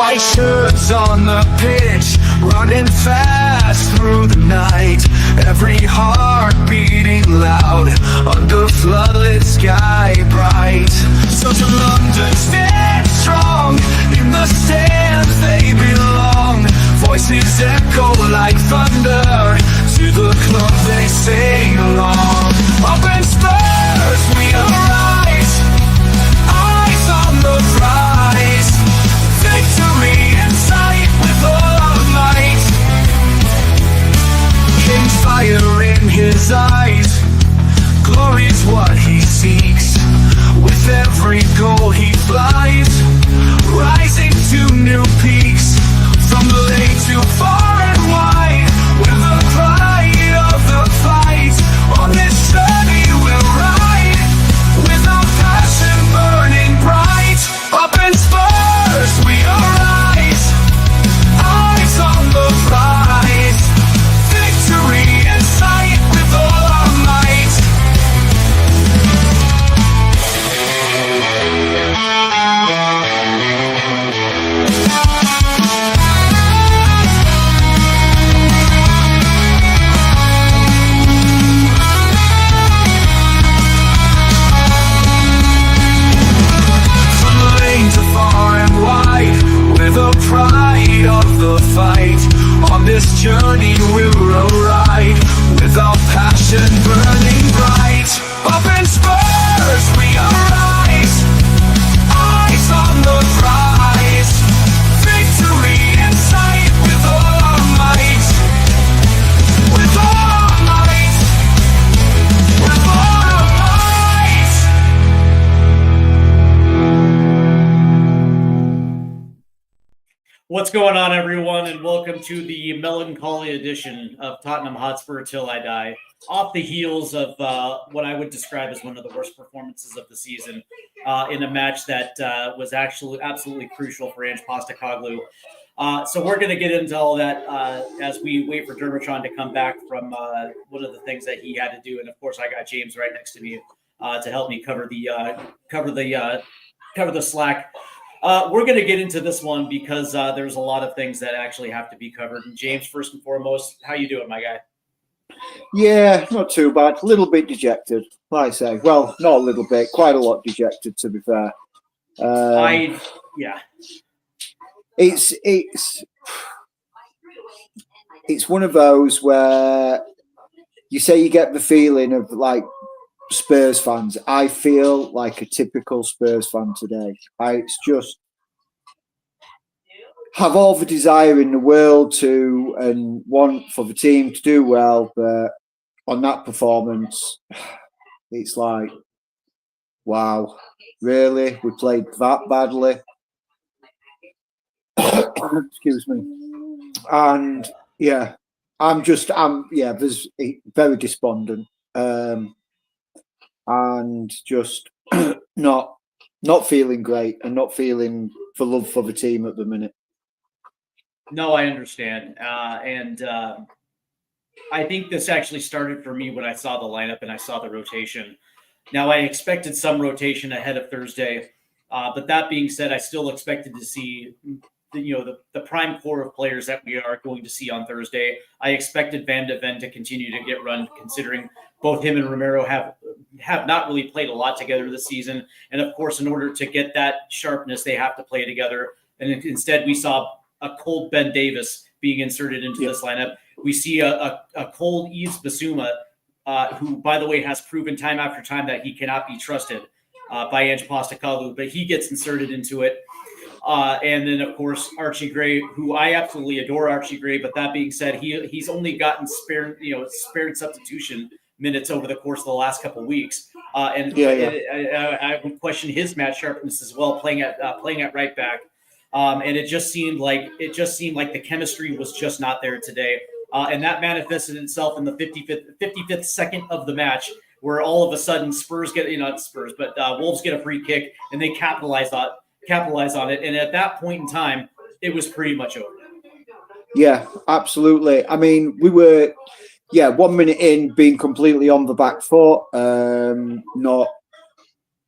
White shirts on the pitch, running fast through the night. Every heart beating loud under floodlit sky bright. So to London, stand strong, in the stands they belong. Voices echo like thunder, to the club they sing along. Up in Spurs we arise, eyes on the prize. Victory in sight with all our might. King's fire in his eyes, glory's what he seeks. With every goal he flies, rising to new peaks. From the lake to far and wide, with the pride of the fight. On this journey we'll ride, with our passion burning bright. Up in Spurs we arise, eyes on the prize. Victory in sight with all our might. The pride of the fight. On this journey we'll ride, with our passion burning bright. Up in Spurs we arise, eyes on the prize. Victory in sight with all our might. With all our might. With all our might. What's going on, everyone, and welcome to the melancholy edition of Tottenham Hotspur Till I Die. Off the heels of what I would describe as one of the worst performances of the season in a match that was actually absolutely crucial for Ange Postecoglou. So we're going to get into all that as we wait for Dermotron to come back from one of the things that he had to do. And of course, I got James right next to me to help me cover the slack. We're going to get into this one because there's a lot of things that actually have to be covered. And James, first and foremost, how you doing, my guy? Yeah, not too bad. A little bit dejected, like I say. Well, not a little bit, quite a lot dejected, to be fair. It's one of those where you say you get the feeling of like Spurs fans. I feel like a typical Spurs fan today. It's just have all the desire in the world to and want for the team to do well, but on that performance, it's like, wow, really? We played that badly? Excuse me. And yeah, there's very despondent. And just not feeling great and not feeling for love for the team at the minute. No, I understand. And I think this actually started for me when I saw the lineup and I saw the rotation. Now, I expected some rotation ahead of Thursday. But that being said, I still expected to see the prime core of players that we are going to see on Thursday. I expected Van de Ven to continue to get run, considering both him and Romero have not really played a lot together this season. And of course, in order to get that sharpness, they have to play together. And instead, we saw a cold Ben Davis being inserted into this lineup. We see a cold Yves Bissouma, who, by the way, has proven time after time that he cannot be trusted by Ange Postecoglou, but he gets inserted into it. And then, of course, Archie Gray, who I absolutely adore Archie Gray. But that being said, he's only gotten spared substitution minutes over the course of the last couple of weeks. I would question his match sharpness as well, playing at right back. And it just seemed like the chemistry was just not there today. And that manifested itself in the 55th second of the match, where all of a sudden Wolves get a free kick and they capitalize on it. And at that point in time, it was pretty much over. Yeah, absolutely. I mean, we were, 1 minute in, being completely on the back foot, not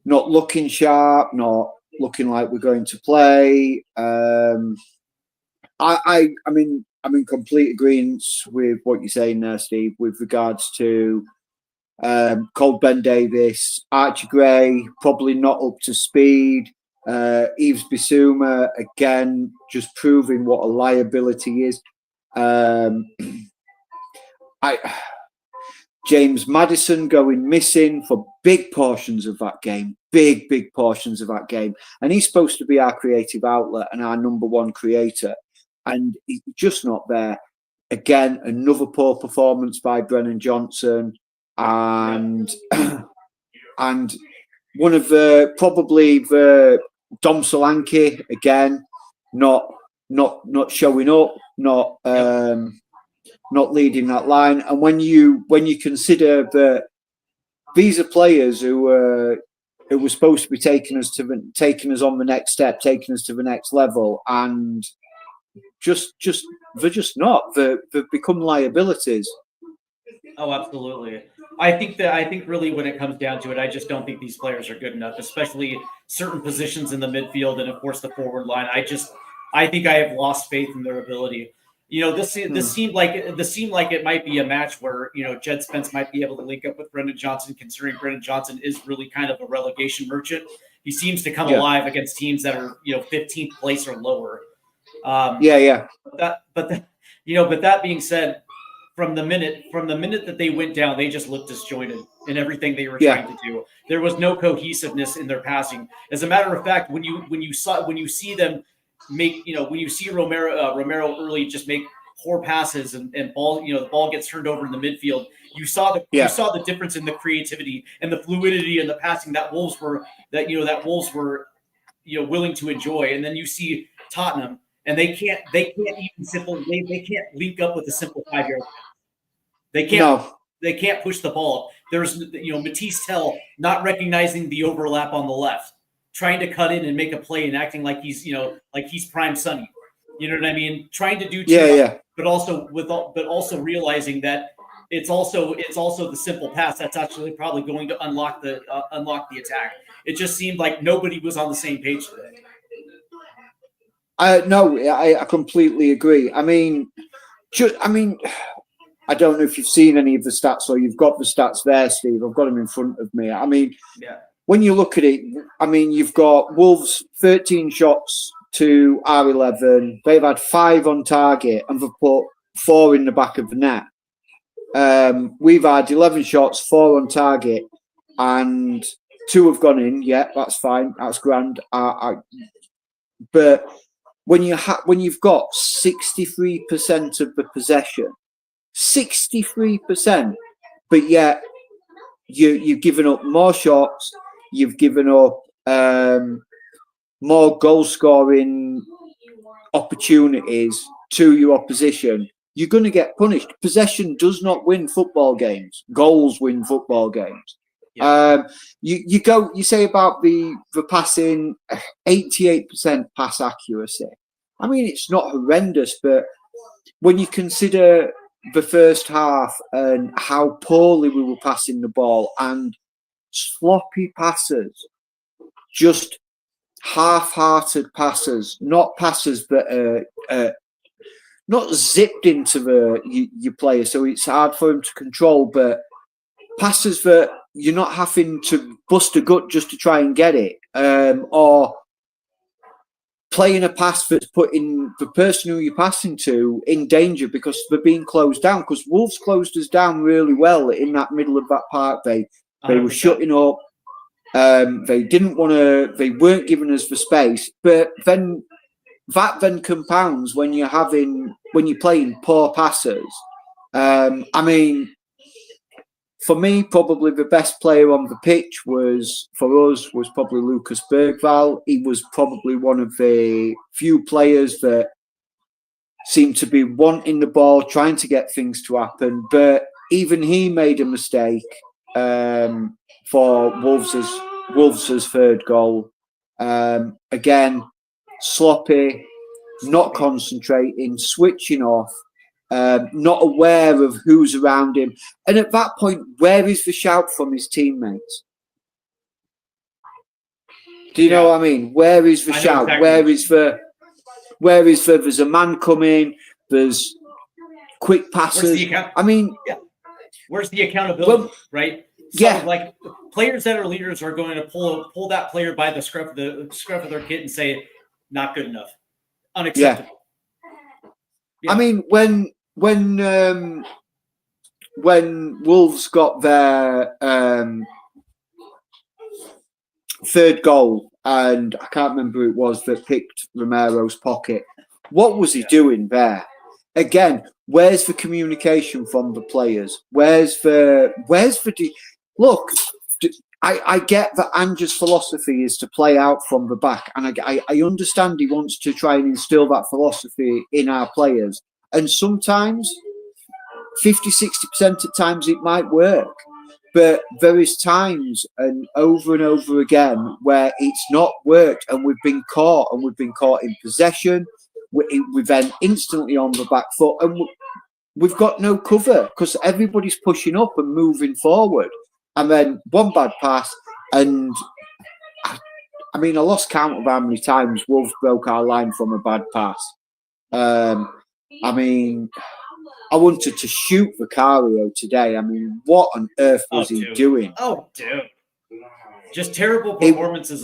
looking sharp, not looking like we're going to play. I'm in complete agreement with what you're saying there, Steve, with regards to Cole Ben Davis, Archie Gray, probably not up to speed. Yves Bissouma, again, just proving what a liability is. James Maddison going missing for big portions of that game, big portions of that game. And he's supposed to be our creative outlet and our number one creator. And he's just not there. Again, another poor performance by Brennan Johnson. And and one of the Dom Solanke, again, not showing up, not leading that line. And when you consider that these are players who were supposed to be taking us on the next step, taking us to the next level, and just they're just not. They've become liabilities. Oh, absolutely. I think really when it comes down to it, I just don't think these players are good enough, especially certain positions in the midfield and of course the forward line. I think I have lost faith in their ability. This seemed like it might be a match where Jed Spence might be able to link up with Brendan Johnson, considering Brendan Johnson is really kind of a relegation merchant. He seems to come alive against teams that are 15th place or lower. But that being said, from the minute that they went down, they just looked disjointed in everything they were trying to do. There was no cohesiveness in their passing. As a matter of fact, when you see them make, when you see Romero early just make poor passes and ball, the ball gets turned over in the midfield, you saw the difference in the creativity and the fluidity and the passing that Wolves were willing to enjoy. And then you see Tottenham, and they can't link up with a simple 5-yard. They can't push the ball. There's Matisse Tell not recognizing the overlap on the left, trying to cut in and make a play and acting like he's prime Sonny. You know what I mean? Trying to do too much, but also realizing that it's also the simple pass that's actually probably going to unlock the attack. It just seemed like nobody was on the same page today. No, I completely agree. I don't know if you've seen any of the stats or you've got the stats there, Steve. I've got them in front of me. When you look at it, you've got Wolves 13 shots to our 11. They've had 5 on target and they've put 4 in the back of the net. We've had 11 shots, 4 on target, and 2 have gone in. Yeah, that's fine. That's grand. But when you've got 63% of the possession, 63%, but yet you've given up more shots, you've given up more goal scoring opportunities to your opposition, you're going to get punished. Possession does not win football games. Goals win football games. Yeah. You say about the passing, 88% pass accuracy. It's not horrendous, but when you consider the first half and how poorly we were passing the ball and sloppy passes, just half-hearted passes, not passes that are not zipped into your player, so it's hard for him to control, but passes that you're not having to bust a gut just to try and get it, or playing a pass that's putting the person who you're passing to in danger because they're being closed down. Because Wolves closed us down really well in that middle of that park. They were shutting up. They didn't want to. They weren't giving us the space. But then that compounds when you're playing poor passes. For me, probably the best player on the pitch was probably Lucas Bergvall. He was probably one of the few players that seemed to be wanting the ball, trying to get things to happen. But even he made a mistake for Wolves' third goal. Again, sloppy, not concentrating, switching off. Not aware of who's around him. And at that point, where is the shout from his teammates? Do you know what I mean? Where is the shout? Exactly. Where is the there's a man coming, there's quick passes. I mean, where's the accountability, right? Like players that are leaders are going to pull that player by the scruff of their kit and say, not good enough. Unacceptable. Yeah. I mean, when Wolves got their third goal, and I can't remember who it was that picked Romero's pocket, what was he doing there? Again, where's the communication from the players? Look, I get that Ange's philosophy is to play out from the back, and I understand he wants to try and instill that philosophy in our players. And sometimes, 50-60% of times it might work. But there is times and over again where it's not worked, and we've been caught in possession. We're then instantly on the back foot, and we've got no cover because everybody's pushing up and moving forward. And then one bad pass, and I mean, I lost count of how many times Wolves broke our line from a bad pass. I mean, I wanted to shoot Vicario today. I mean, what on earth was he doing? Oh, dude. Just terrible performances.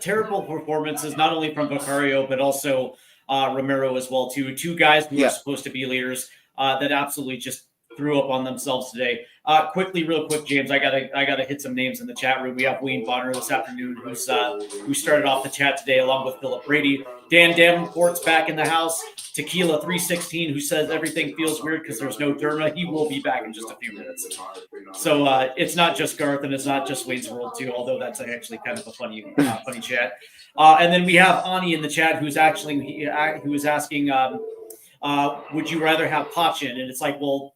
Terrible performances, not only from Vicario, but also Romero as well, too. Two guys who are supposed to be leaders that absolutely just threw up on themselves today. Real quick, James, I gotta hit some names in the chat room. We have Wayne Bonner this afternoon, who started off the chat today along with Philip Brady. Dan Davenport's back in the house. Tequila 316, who says everything feels weird because there's no Derma. He will be back in just a few minutes. So it's not just Garth, and it's not just Wayne's World too, although that's actually kind of a funny chat. And then we have Ani in the chat, who is asking, would you rather have Pachin? And it's like, well,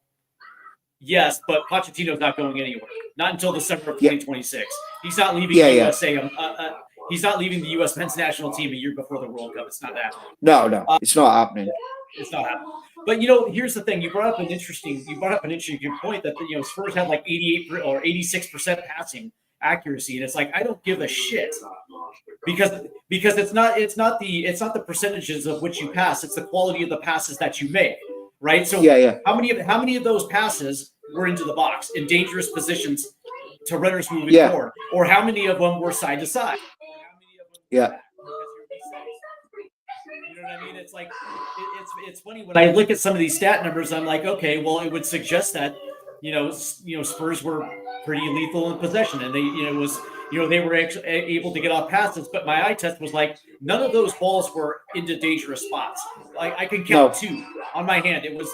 yes, but Pochettino's not going anywhere. Not until December of 2026. He's not leaving the USA. He's not leaving the U.S. men's national team a year before the World Cup. It's not happening. No, it's not happening. It's not happening. But here's the thing. You brought up an interesting point that Spurs had like 88 or 86% passing accuracy, and it's like, I don't give a shit because it's not the percentages of which you pass. It's the quality of the passes that you make. Right. So how many of those passes were into the box in dangerous positions to runners moving forward, or how many of them were side to side? Yeah. You know what I mean? It's like it's funny when I look at some of these stat numbers. I'm like, okay, well, it would suggest that Spurs were pretty lethal in possession, and they were actually able to get off passes. But my eye test was like, none of those balls were into dangerous spots. I can count two on my hand. It was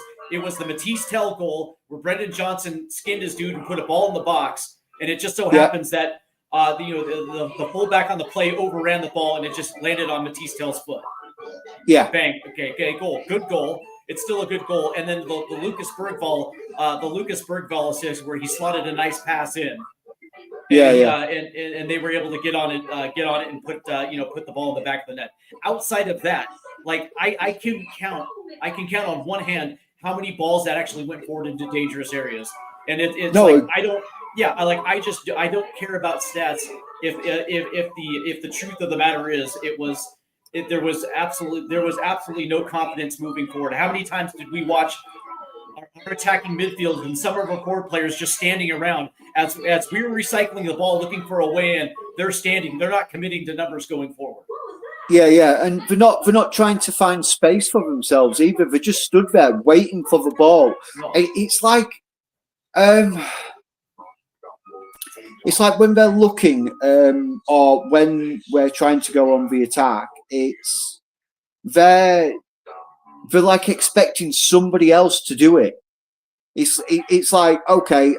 the Matisse Tell goal where Brendan Johnson skinned his dude and put a ball in the box, and it just so happens that the fullback on the play overran the ball, and it just landed on Matisse Tell's foot. Yeah. Bang. Okay. Goal. Good goal. It's still a good goal. And then the Lucas Bergvall assist where he slotted a nice pass in. And they were able to get on it and put the ball in the back of the net. Outside of that, like I can count on one hand how many balls that actually went forward into dangerous areas. And I don't care about stats if the truth of the matter is there was absolutely no confidence moving forward. How many times did we watch our attacking midfield and some of our forward players just standing around as we were recycling the ball looking for a way in? They're standing, they're not committing to numbers going forward. And they're not trying to find space for themselves either. They just stood there waiting for the ball. No. It's like when they're looking or when we're trying to go on the attack, they're like expecting somebody else to do it. It's like, okay,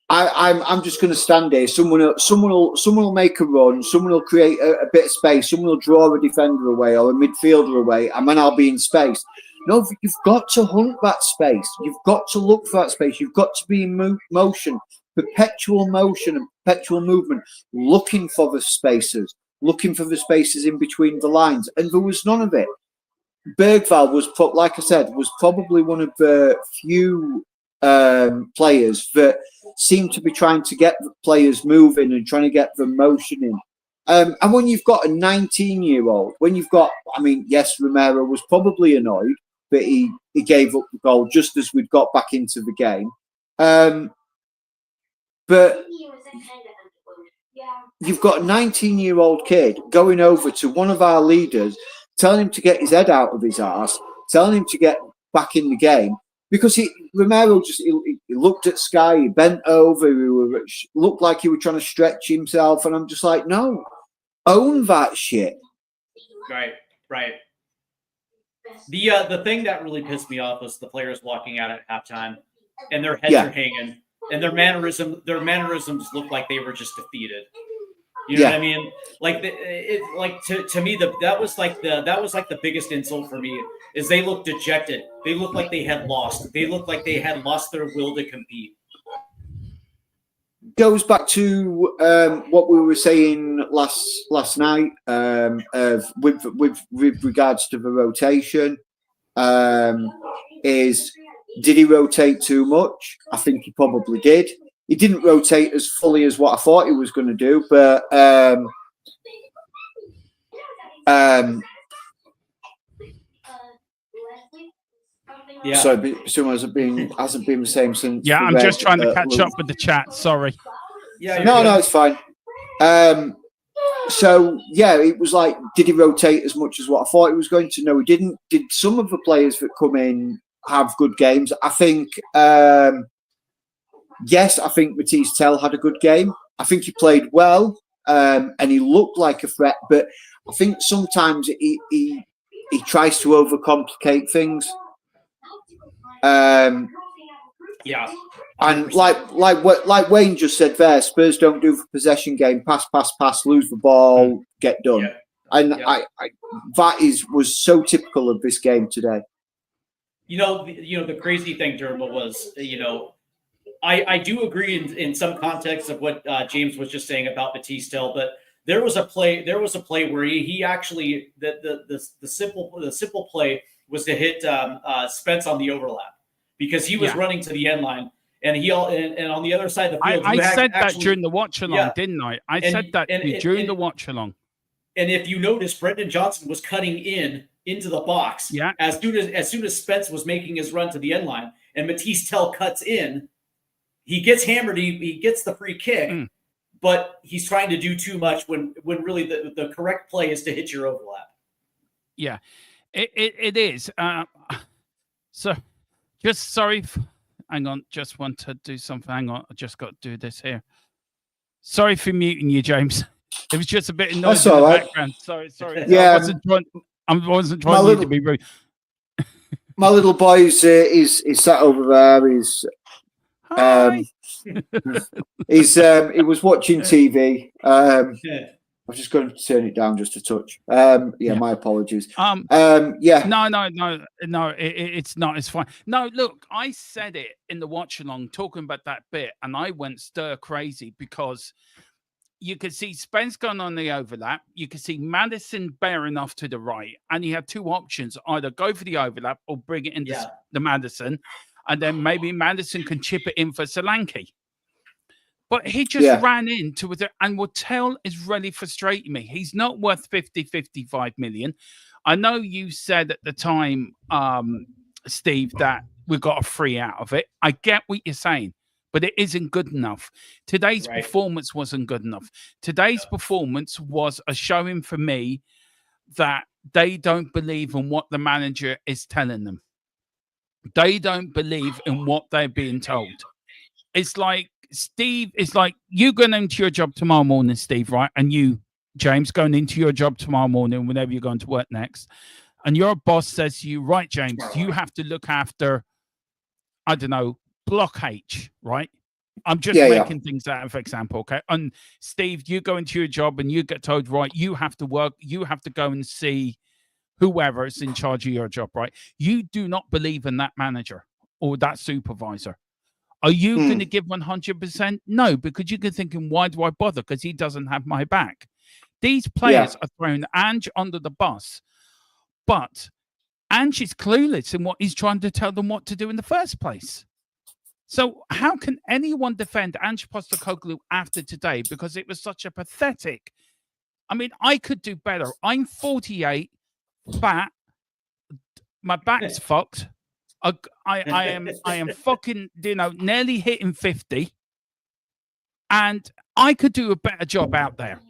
I'm just going to stand here. Someone will make a run. Someone will create a bit of space. Someone will draw a defender away or a midfielder away, and then I'll be in space. No, you've got to hunt that space. You've got to look for that space. You've got to be in motion, perpetual motion and perpetual movement, looking for the spaces in between the lines. And there was none of it. Bergvall was probably one of the few players that seem to be trying to get the players moving and trying to get them motioning. And when you've got a 19-year-old, yes, Romero was probably annoyed that he gave up the goal just as we'd got back into the game. But you've got a 19-year-old kid going over to one of our leaders, telling him to get his head out of his arse, telling him to get back in the game, because Romero just he looked at Sky, he bent over, looked like he was trying to stretch himself, and I'm just like, no, own that shit. Right. The thing that really pissed me off was the players walking out at halftime, and their heads are hanging, and their mannerisms looked like they were just defeated. You know what I mean? Like to me, that was like the biggest insult for me is they looked dejected. They looked like they had lost. They looked like they had lost their will to compete. Goes back to what we were saying last night with regards to the rotation. Did he rotate too much? I think he probably did. He didn't rotate as fully as what I thought he was going to do, but yeah. So someone hasn't been the same since. Yeah, I'm just trying to catch up with the chat. Sorry. Yeah. No, it's fine. So yeah, it was like, did he rotate as much as what I thought he was going to? No, he didn't. Did some of the players that come in have good games? I think. Yes, I think Matisse Tell had a good game. I think he played well, and he looked like a threat. But I think sometimes he tries to overcomplicate things. Yeah. 100%. And like Wayne just said there, Spurs don't do the possession game. Pass, lose the ball, get done. Yeah. And that was so typical of this game today. The crazy thing, Derma, was I do agree in some context of what James was just saying about Matisse Tell, but there was a play where he actually the simple play was to hit Spence on the overlap because he was running to the end line, and and on the other side of the field. I said that during the watch along, didn't I? I said that during the watch along. And if you notice, Brendan Johnson was cutting into the box. Yeah. As soon as Spence was making his run to the end line, and Matisse Tell cuts in. He gets hammered. He gets the free kick, but he's trying to do too much when really the correct play is to hit your overlap. Yeah, it is. So, just sorry. Hang on. Just want to do something. Hang on. I just got to do this here. Sorry for muting you, James. It was just a bit of noise in the background. Sorry. Yeah, I wasn't trying to be rude. My little boy is sat over there. He was watching TV. I was just going to turn it down just a touch. My apologies. No, it's not. It's fine. No, look, I said it in the watch along talking about that bit, and I went stir crazy because you could see Spence going on the overlap. You could see Madison bearing off to the right, and you had two options: either go for the overlap or bring it into the Madison. And then maybe Madison can chip it in for Solanke. But he just ran into it, and Waddell is really frustrating me. He's not worth 55 million. I know you said at the time, Steve, that we got a free out of it. I get what you're saying, but it isn't good enough. Today's performance wasn't good enough. Today's performance was a showing for me that they don't believe in what the manager is telling them. They don't believe in what they're being told. It's like, Steve, it's like you going into your job tomorrow morning, Steve, right? And you, James, going into your job tomorrow morning, whenever you're going to work next. And your boss says to you, right, James, you have to look after, I don't know, block H, right? I'm just making things out of example, okay? And Steve, you go into your job and you get told, right, you have to work, you have to go and see whoever is in charge of your job, right? You do not believe in that manager or that supervisor. Are you going to give 100%? No, because you can thinking, why do I bother? Because he doesn't have my back. These players are throwing Ange under the bus, but Ange is clueless in what he's trying to tell them what to do in the first place. So how can anyone defend Ange Postecoglou after today? Because it was such a pathetic. I mean, I could do better. I'm 48, fat, my back's fucked. I am fucking, nearly hitting 50. And I could do a better job out there.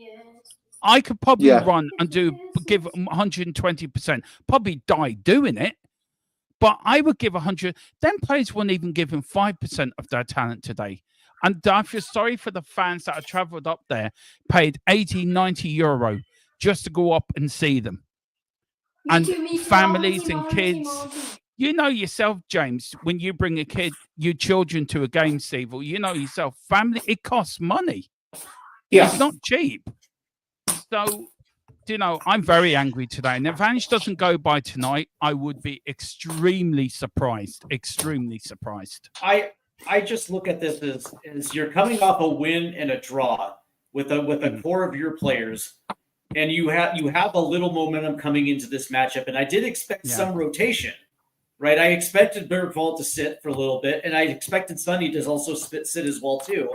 I could probably run and give 120%. Probably die doing it. But I would give 100. Them players weren't even giving 5% of their talent today. And I feel sorry for the fans that have travelled up there, paid 80, 90 euro just to go up and see them. And families and kids. You know yourself, James, when you bring your children to a game, Steve, you know yourself, family, it costs money. Yeah. It's not cheap. So, I'm very angry today. And if Ange doesn't go by tonight, I would be extremely surprised. Extremely surprised. I just look at this as you're coming off a win and a draw with a core of your players, and you have a little momentum coming into this matchup. And I did expect some rotation, right? I expected Bergvall to sit for a little bit, and I expected Sonny to also sit as well too.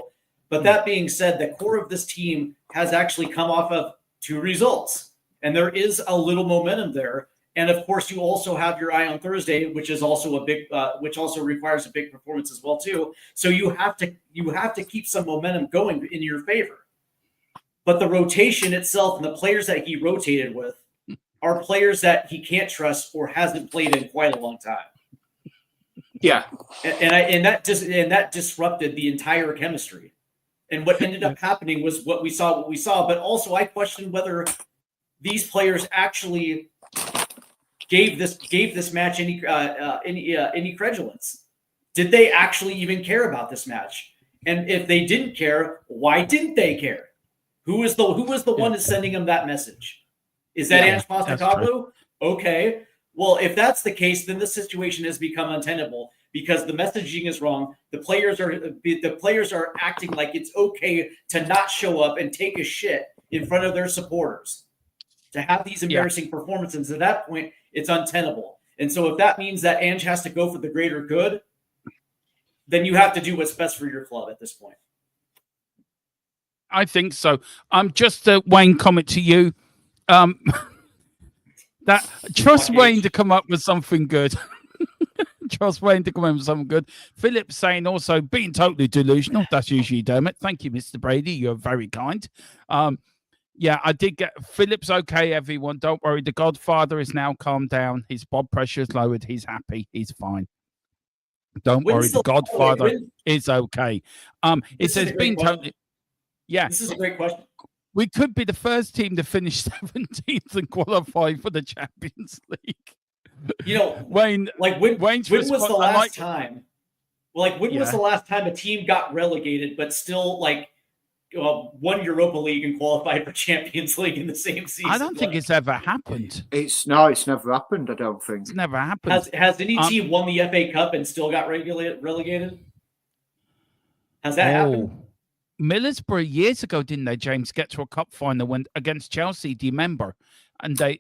But that being said, the core of this team has actually come off of 2 results, and there is a little momentum there. And of course, you also have your eye on Thursday, which is also which also requires a big performance as well too. So you have to keep some momentum going in your favor. But the rotation itself and the players that he rotated with are players that he can't trust or hasn't played in quite a long time. Yeah, and that disrupted the entire chemistry. And what ended up happening was what we saw. But also, I questioned whether these players actually gave this match any credulence. Did they actually even care about this match? And if they didn't care, why didn't they care? Who was the one that's sending them that message? Is that Ange Postecoglou? Okay. Well, if that's the case, then the situation has become untenable because the messaging is wrong. The players are acting like it's okay to not show up and take a shit in front of their supporters. To have these embarrassing performances at that point, it's untenable. And so if that means that Ange has to go for the greater good, then you have to do what's best for your club at this point. I think so. Just Wayne, comment to you. That trust Wayne to come up with something good. Trust Wayne to come up with something good. Philip saying also being totally delusional. That's usually Dermot. Thank you, Mr. Brady. You're very kind. Yeah, I did get Philip's okay, everyone. Don't worry. The Godfather is now calmed down. His blood pressure is lowered. He's happy. He's fine. Don't worry. The Godfather is okay. It says being totally. Yeah. This is a great question. We could be the first team to finish 17th and qualify for the Champions League. Wayne, like when was the last time? Like when was the last time a team got relegated but still won Europa League and qualified for Champions League in the same season? I don't think it's ever happened. It's never happened. I don't think it's never happened. Has any team won the FA Cup and still got relegated? Has that happened? Middlesbrough years ago, didn't they, James, get to a cup final against Chelsea? Do you remember? And they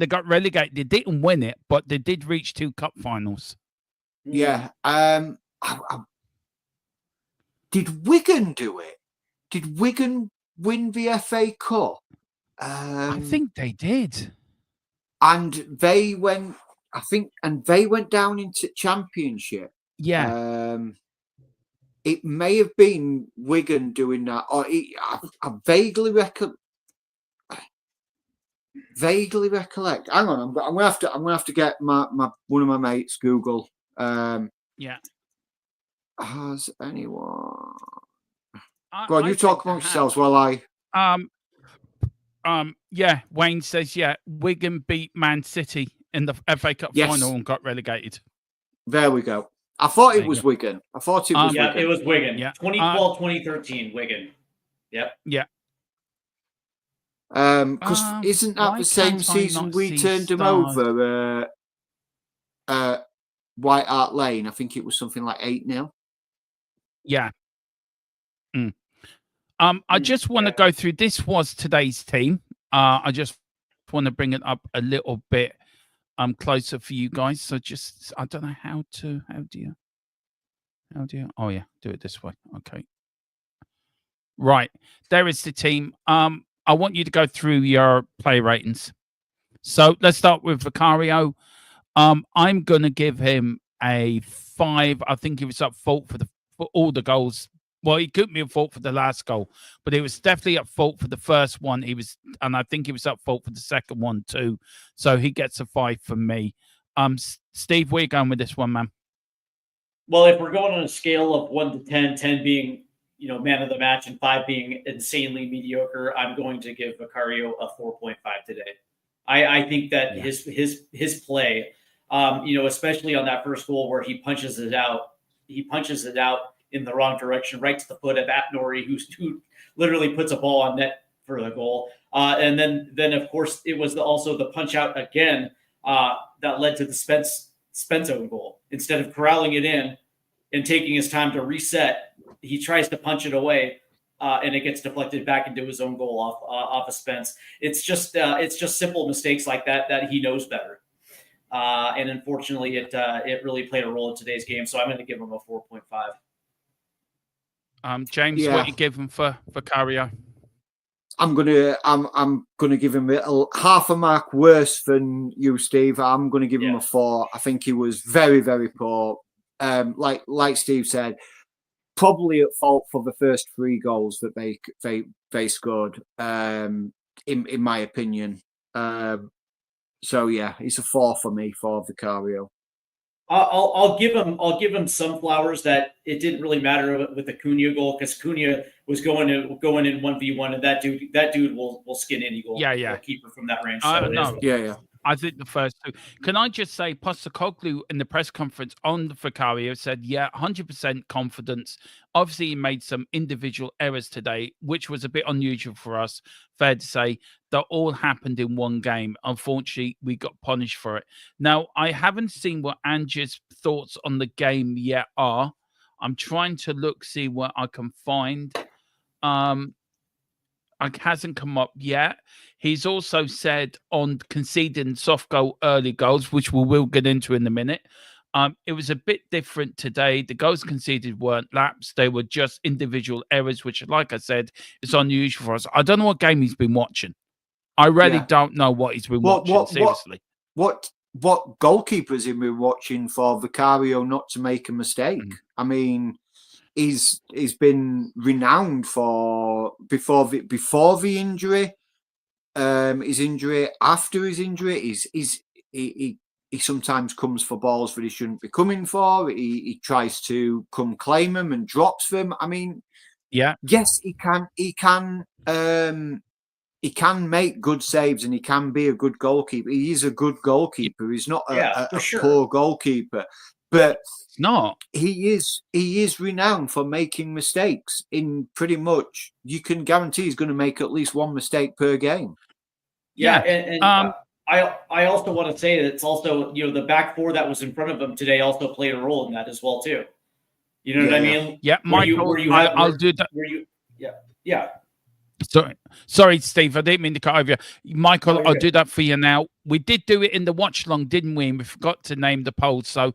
got relegated. They didn't win it, but they did reach 2 cup finals. Yeah. Did Wigan do it? Did Wigan win the FA Cup? I think they did. And they went. They went down into Championship. Yeah. It may have been Wigan doing that, or I vaguely recollect. Hang on, I'm gonna have to get my one of my mates Google. Yeah. Has anyone? Go on, you talk amongst yourselves while I. Yeah. Wayne says Wigan beat Man City in the FA Cup final and got relegated. There we go. I thought it was Wigan. Wigan. It was Wigan. Yeah. 2012, 2013, Wigan. Yep. Yeah. Because isn't that the same season we turned them over? White Hart Lane. I think it was something like 8-0. Yeah. I just want to go through. This was today's team. I just want to bring it up a little bit closer for you guys. So I don't know how do you How do you? Oh yeah, do it this way. Okay. Right. There is the team. I want you to go through your play ratings. So let's start with Vicario. I'm gonna give him a 5. I think he was at fault for all the goals. Well, he couldn't be at fault for the last goal, but he was definitely at fault for the first one. And I think he was at fault for the second one too. So he gets a 5 from me. Steve, where you going with this one, man? Well, if we're going on a scale of 1 to 10, 10 being, man of the match and 5 being insanely mediocre, I'm going to give Vicario a 4.5 today. I think that his play, especially on that first goal where he punches it out in the wrong direction, right to the foot of Atnori, who literally puts a ball on net for the goal. And then of course it was also the punch out again that led to the Spence own goal. Instead of corralling it in and taking his time to reset, he tries to punch it away, and it gets deflected back into his own goal off of Spence. It's just simple mistakes like that he knows better. And unfortunately, it really played a role in today's game. So I'm going to give him a 4.5. James, what you give him for Vicario? I'm gonna give him half a mark worse than you, Steve. I'm gonna give him a 4. I think he was very, very poor. Like Steve said, probably at fault for the first 3 goals that they scored. In my opinion. So yeah, it's a 4 for me for Vicario. I'll give him some flowers that it didn't really matter with the Cunha goal, because Cunha was going in 1v1, and that dude will skin any goal. Keeper from that range. So I think the first 2. Can I just say, Postecoglou in the press conference on the Vicario said, 100% confidence. Obviously, he made some individual errors today, which was a bit unusual for us. Fair to say that all happened in one game. Unfortunately, we got punished for it. Now, I haven't seen what Ange's thoughts on the game yet are. I'm trying to see what I can find. It hasn't come up yet. He's also said on conceding soft goal early goals, which we will get into in a minute. It was a bit different today. The goals conceded weren't laps. They were just individual errors, which, like I said, is unusual for us. I don't know what game he's been watching. I really don't know what he's been watching, seriously. What goalkeepers he been watching for Vicario not to make a mistake? I mean, he's been renowned for before the injury, his injury, after his injury. He sometimes comes for balls that he shouldn't be coming for. He tries to come claim them and drops them. I mean, yes, he can make good saves, and he can be a good goalkeeper. He is a good goalkeeper. He's not a poor goalkeeper. But he is renowned for making mistakes. In pretty much, you can guarantee he's going to make at least 1 mistake per game. I also want to say that it's also, the back 4 that was in front of him today also played a role in that as well too. You know what I mean? Yeah, Michael, I'll do that. Sorry, Steve, I didn't mean to cut over you. Michael, I'll do that for you now. We did do it in the watch along, didn't we? And we forgot to name the poll. So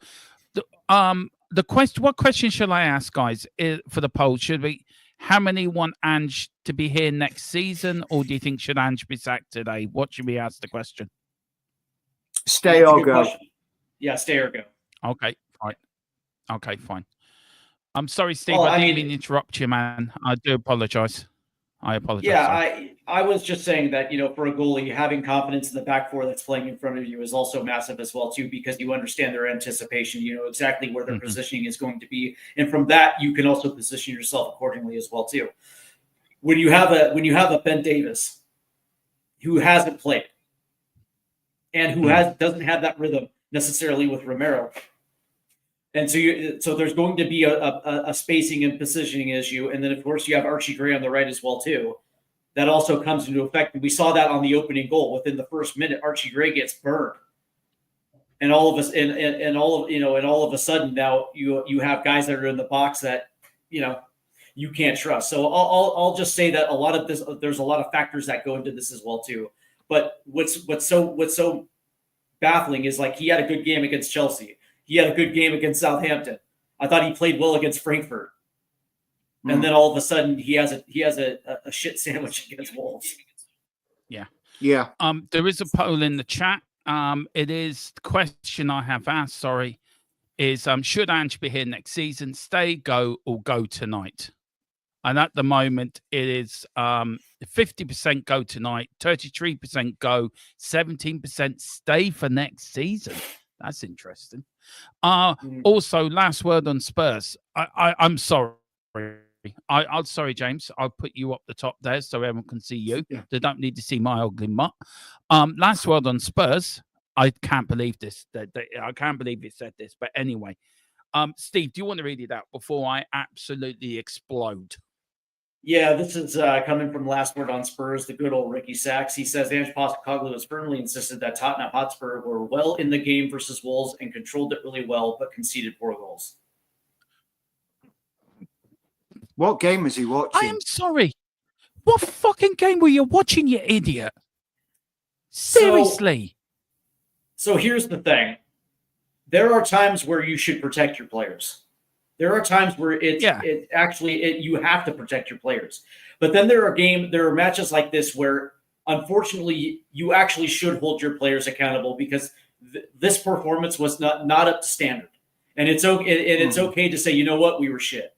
what question shall I ask, guys, for the poll? Should we, how many want Ange to be here next season, or do you think should Ange be sacked today? What should we ask the question? Stay or go. Yeah, stay or go. Okay, fine. I'm sorry, Steve. I didn't mean to interrupt you, man. I do apologize. I apologize. Yeah, I was just saying that, for a goalie, having confidence in the back 4 that's playing in front of you is also massive as well too, because you understand their anticipation, you know exactly where their positioning is going to be, and from that you can also position yourself accordingly as well too. When you have a Ben Davis who hasn't played and who doesn't have that rhythm necessarily with Romero, and so there's going to be a spacing and positioning issue, and then of course you have Archie Gray on the right as well too. That also comes into effect. And we saw that on the opening goal. Within the first minute, Archie Gray gets burned, and all of us, and all of a sudden now you have guys that are in the box that you can't trust. So I'll just say that a lot of this, there's a lot of factors that go into this as well too. But what's so baffling is, like, he had a good game against Chelsea. He had a good game against Southampton. I thought he played well against Frankfurt. And then all of a sudden he has a shit sandwich against Wolves. Yeah. Yeah. There is a poll in the chat. It is the question I have asked, sorry, is should Ange be here next season? Stay, go, or go tonight? And at the moment, it is 50% go tonight, 33% go, 17% stay for next season. That's interesting. Also, last word on Spurs. I'm sorry. I'm sorry, James. I'll put you up the top there so everyone can see you. Yeah. They don't need to see my ugly mutt. Last word on Spurs. I can't believe this. I can't believe it said this. But anyway, Steve, do you want to read it out before I absolutely explode? Yeah, this is coming from Last Word on Spurs, the good old Ricky Sachs. He says Ange Postecoglou has firmly insisted that Tottenham Hotspur were well in the game versus Wolves and controlled it really well, but conceded 4 goals. What game was he watching? I am sorry. What fucking game were you watching, you idiot? Seriously. So here's the thing. There are times where you should protect your players. There are times where you have to protect your players. But then there are matches like this where unfortunately you actually should hold your players accountable because this performance was not up to standard. And it's okay it's okay to say, you know what, we were shit.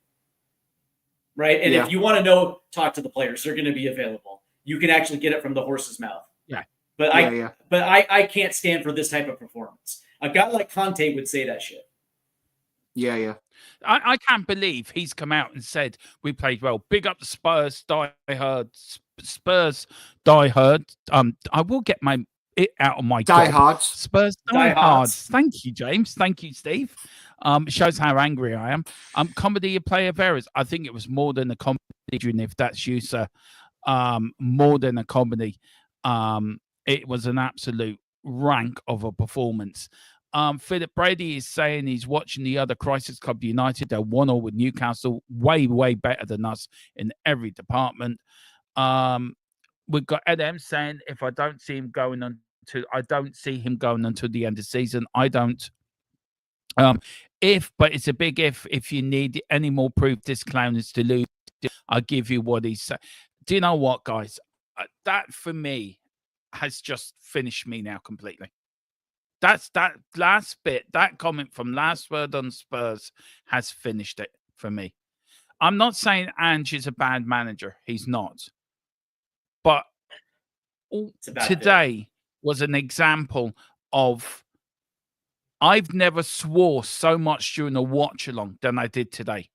Right? And if you want to talk to the players, they're going to be available. You can actually get it from the horse's mouth. Yeah. But I can't stand for this type of performance. A guy like Conte would say that shit. Yeah. I can't believe he's come out and said we played well. Big up the Spurs, diehard. Spurs, diehard. I will get it out of my diehards. Spurs, diehards. Thank you, James. Thank you, Steve. It shows how angry I am. Comedy of player of errors. I think it was more than a comedy, if that's you, sir. More than a comedy. It was an absolute rank of a performance. Philip Brady is saying he's watching the other Crisis Club United. They're 1-1 with Newcastle, way better than us in every department. We've got Ed M saying if I don't see him going I don't see him going until the end of the season. I don't. But it's a big if you need any more proof this clown is to lose, I'll give you what he said. Do you know what, guys? That for me has just finished me now completely. That's that last bit, that comment from Last Word on Spurs has finished it for me. I'm not saying Ange is a bad manager. He's not. But today was an example of I've never swore so much during a watch along than I did today.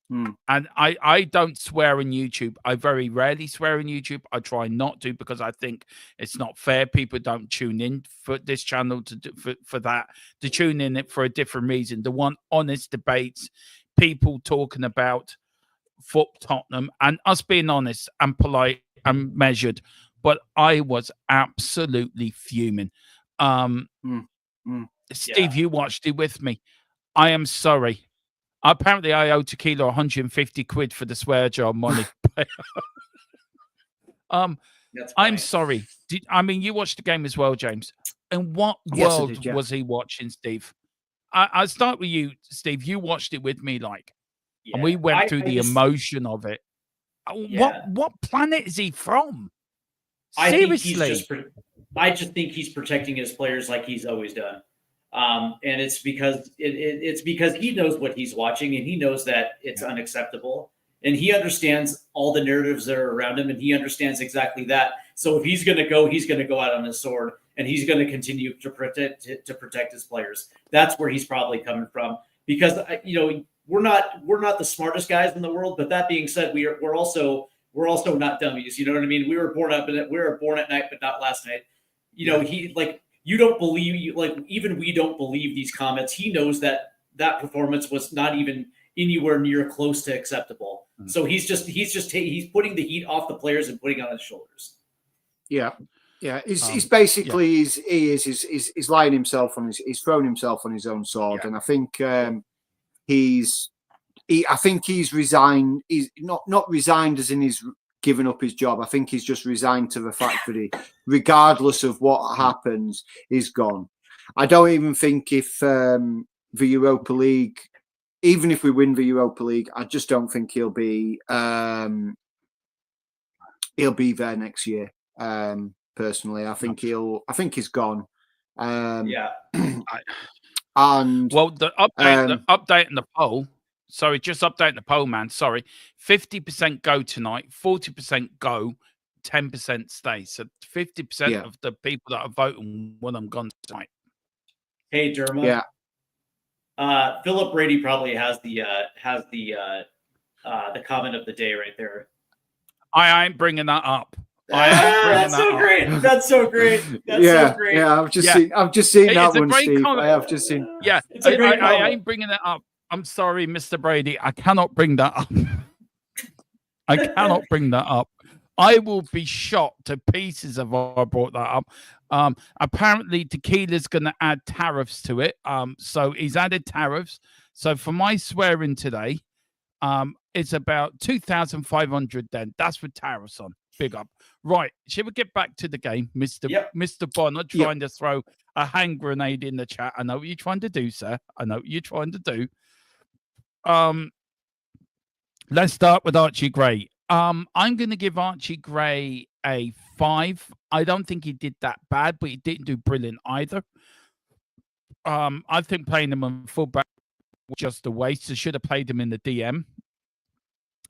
And I don't swear on YouTube. I very rarely swear on YouTube. I try not to because I think it's not fair. People don't tune in for this channel for that. To tune in it for a different reason. They want honest debates, people talking about Tottenham and us being honest and polite and measured. But I was absolutely fuming. Steve, you watched it with me. I am sorry. Apparently, I owe Tequila 150 quid for the swear jar money. I'm sorry. You watched the game as well, James. And what world was he watching, Steve? I'll start with you, Steve. You watched it with me, and we went through the emotion of it. What planet is he from? Seriously, I just think he's protecting his players like he's always done. And it's because he knows what he's watching and he knows that it's unacceptable and he understands all the narratives that are around him and he understands exactly that. So if he's going to go out on his sword and he's going to continue to protect his players. That's where he's probably coming from because, we're not the smartest guys in the world, but that being said, we're also not dummies. You know what I mean? We were born at night, but not last night. You don't believe, even we don't believe these comments. He knows that performance was not even anywhere near close to acceptable. So he's putting the heat off the players and putting it on his shoulders. Yeah. He's basically he's lying himself on he's thrown himself on his own sword, and I think he's resigned. He's not resigned as in he's given up his job. I think he's just resigned to the fact that he, regardless of what happens, is gone. I don't even think if the Europa League even if we win the Europa League, I just don't think he'll be there next year. Personally, I think he's gone. Yeah. And well, the update in the poll. Sorry, just updating the poll, man. Sorry, 50% go tonight, 40% go, 10% stay. So 50% of the people that are voting want them gone tonight. Hey, Derma. Yeah. Philip Brady probably has the comment of the day right there. I ain't bringing that up. That's so great. That's so great. That's so great. Yeah, I've just seen that one, Steve. Comment. I have just seen. Yeah, it's a great I ain't bringing it up. I'm sorry, Mr. Brady. I cannot bring that up. I cannot bring that up. I will be shot to pieces if I brought that up. Apparently, Tequila's going to add tariffs to it. So he's added tariffs. So for my swearing today, it's about 2,500 then. That's with tariffs on. Big up. Right. Shall we get back to the game, Mr. Bonner trying to throw a hand grenade in the chat? I know what you're trying to do, sir. I know what you're trying to do. Let's start with Archie Gray. I'm going to give Archie Gray a 5. I don't think he did that bad, but he didn't do brilliant either. I think playing him on fullback was just a waste. I should have played him in the DM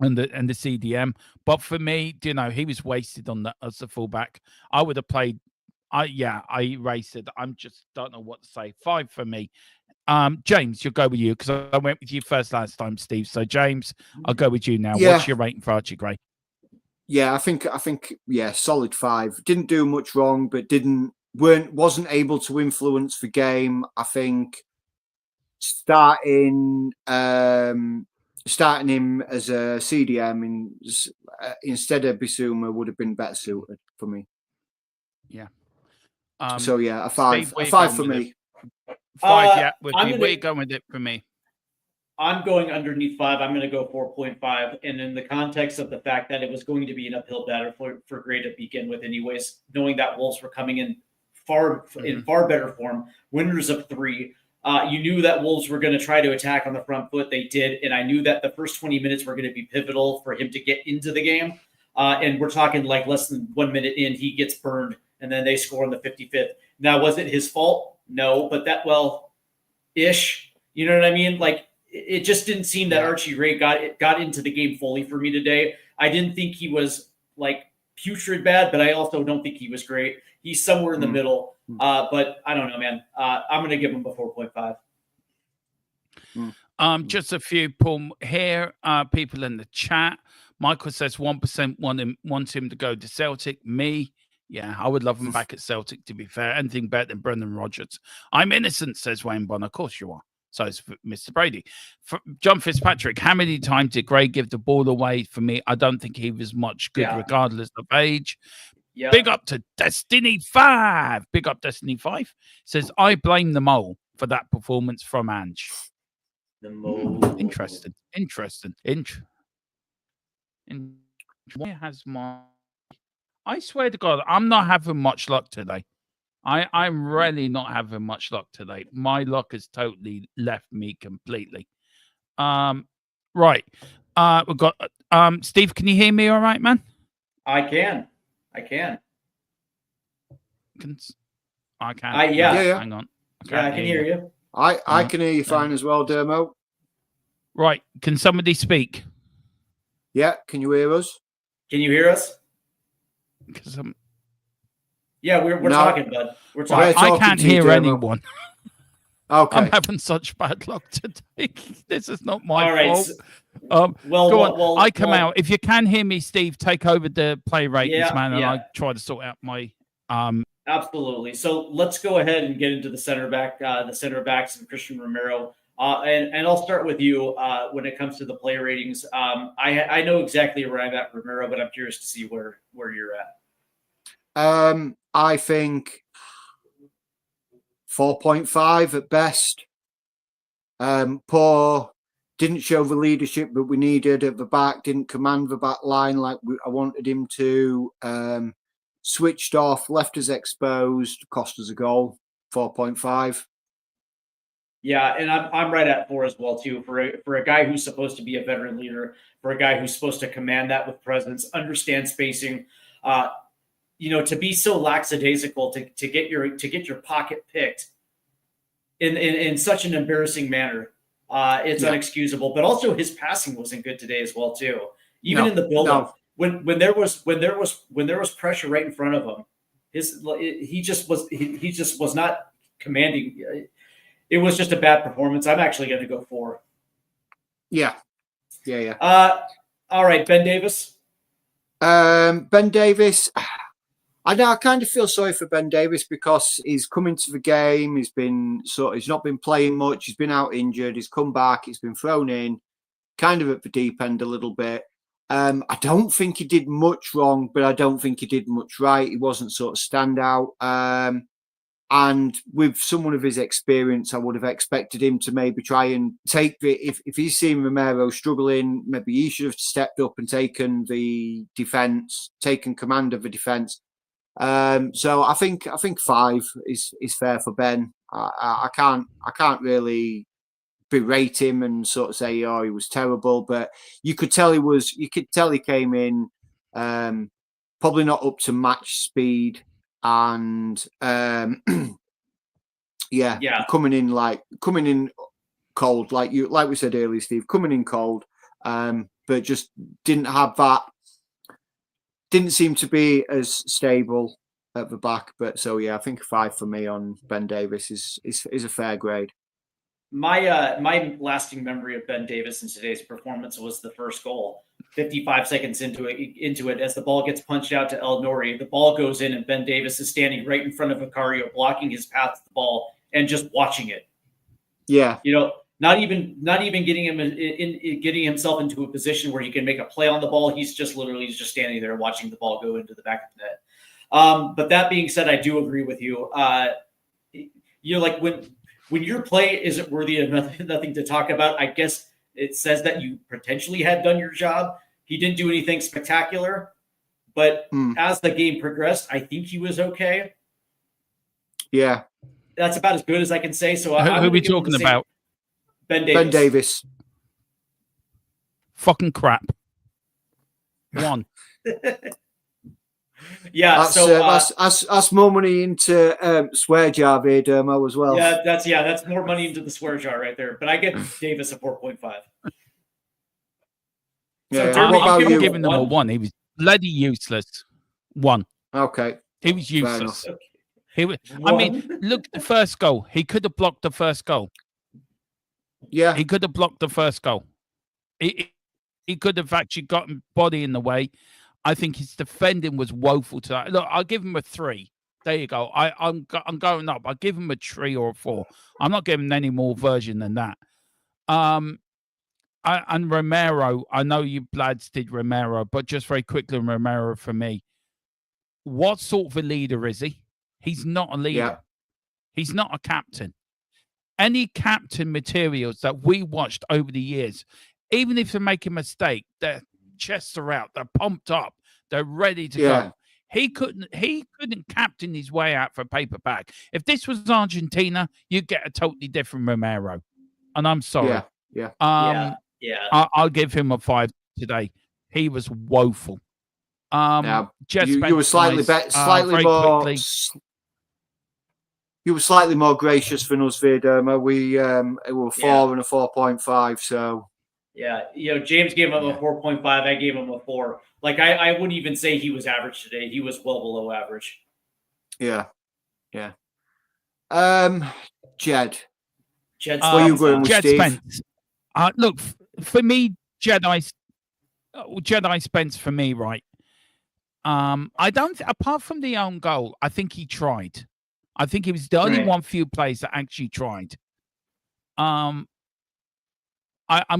and the CDM. But for me, he was wasted on as the fullback. I would have played. I erased it. I'm just don't know what to say. 5 for me. James, you'll go with you because I went with you first last time, Steve. So James, I'll go with you now. Yeah. What's your rating for Archie Gray? Yeah, I think solid 5. Didn't do much wrong, but wasn't able to influence the game. I think starting him as a CDM instead of Bissouma would have been better suited for me. Yeah. A 5. Steve, a 5 for me. 5, yeah. Where are you going with it for me? I'm going underneath 5. I'm going to go 4.5. And in the context of the fact that it was going to be an uphill battle for Gray to begin with anyways, knowing that Wolves were coming in far better form, winners of 3. You knew that Wolves were going to try to attack on the front foot. They did. And I knew that the first 20 minutes were going to be pivotal for him to get into the game. And we're talking like less than 1 minute in, he gets burned, and then they score on the 55th. Now, was it his fault? No, but ish. You know what I mean? Like, it just didn't seem that Archie Gray got into the game fully for me today. I didn't think he was like putrid bad, but I also don't think he was great. He's somewhere in the middle. But I don't know, man. I'm going to give him a 4.5. Just a few here. People in the chat. Michael says 1% wants him to go to Celtic. Me, yeah, I would love him back at Celtic, to be fair. Anything better than Brendan Rodgers. I'm innocent, says Wayne Bonner. Of course you are. So it's Mr. Brady. John Fitzpatrick, how many times did Gray give the ball away? For me, I don't think he was much good regardless of age. Yep. Big up to Destiny 5. Big up Destiny 5. Says, I blame the mole for that performance from Ange. The mole. Interesting. Where has my... I swear to God, I'm not having much luck today. I'm really not having much luck today. My luck has totally left me completely. Right. We've got Steve, can you hear me all right, man? I can. I can. Yeah. Hang on. I can hear you. I can hear you fine as well, Dermo. Right. Can somebody speak? Yeah. Can you hear us? Can you hear us? Yeah, we're talking, bud. We're talking. I can't hear anyone. Okay. I'm having such bad luck today. This is not my fault. Go on. I come out. If you can hear me, Steve, take over the play ratings, man, and I try to sort out my Absolutely. So let's go ahead and get into the center backs and Christian Romero. And I'll start with you when it comes to the play ratings. I know exactly where I'm at, Romero, but I'm curious to see where you're at. I think 4.5 at best. Poor, didn't show the leadership that we needed at the back, didn't command the back line like I wanted him to. Switched off, left us exposed, cost us a goal. 4.5. Yeah, and I'm right at 4 as well too. For a guy who's supposed to be a veteran leader, for a guy who's supposed to command that with presence, understand spacing, to be so lackadaisical to get your pocket picked in such an embarrassing manner, it's unexcusable. But also his passing wasn't good today as well too. Even in the build-up, when there was pressure right in front of him, he just was not commanding. It was just a bad performance. I'm actually going to go 4. Yeah. All right, Ben Davis. Ben Davis. I know. I kind of feel sorry for Ben Davis because he's come into the game. He's not been playing much. He's been out injured. He's come back. He's been thrown in, kind of at the deep end a little bit. I don't think he did much wrong, but I don't think he did much right. He wasn't sort of standout. And with someone of his experience, I would have expected him to maybe try and take if he's seen Romero struggling, maybe he should have stepped up and taken command of the defence. So I think 5 is fair for Ben. I can't really berate him and sort of say, oh, he was terrible, but you could tell he came in probably not up to match speed. And coming in cold, like we said earlier, Steve, coming in cold, but just didn't seem to be as stable at the back. But so I think 5 for me on Ben Davis is a fair grade. My lasting memory of Ben Davis in today's performance was the first goal. 55 seconds into it, as the ball gets punched out to El Nori, the ball goes in, and Ben Davis is standing right in front of Vicario, blocking his path to the ball and just watching it. Yeah, not even getting himself into a position where he can make a play on the ball. He's just standing there watching the ball go into the back of the net. But that being said, I do agree with you. Like when your play isn't worthy of nothing to talk about, I guess it says that you potentially had done your job. He didn't do anything spectacular, but as the game progressed, I think he was okay. Yeah. That's about as good as I can say. So who are we talking about? Ben Davis. Ben Davis. Fucking crap. 1. Yeah, that's more money into swear jar Dermo as well. Yeah, that's more money into the swear jar right there. But I give Davis a 4.5. I'm giving them a 1. He was bloody useless. 1. Okay. He was useless. Look at the first goal. He could have blocked the first goal. Yeah. He could have blocked the first goal. He could have actually gotten body in the way. I think his defending was woeful tonight. Look, I'll give him a 3. There you go. I'm going up. I'll give him a 3 or a 4. I'm not giving any more version than that. And Romero, I know you lads did Romero, but just very quickly, Romero for me. What sort of a leader is he? He's not a leader. Yeah. He's not a captain. Any captain materials that we watched over the years, even if they make a mistake, their chests are out, they're pumped up, they're ready to go. He couldn't captain his way out for a paper bag. If this was Argentina, you'd get a totally different Romero. And I'm sorry. Yeah. I'll give him a 5 today. He was woeful. You were slightly more. You were slightly more gracious than us, Dermo. We were 4 and a 4.5. So yeah, James gave him a 4.5. I gave him a 4. Like I wouldn't even say he was average today. He was well below average. Yeah. Jed. Jed What are you going with, Steve? Spence. Look, for me, Jedi Spence for me, right? I don't. Apart from the own goal, I think he tried. I think he was the only few players that actually tried. I'm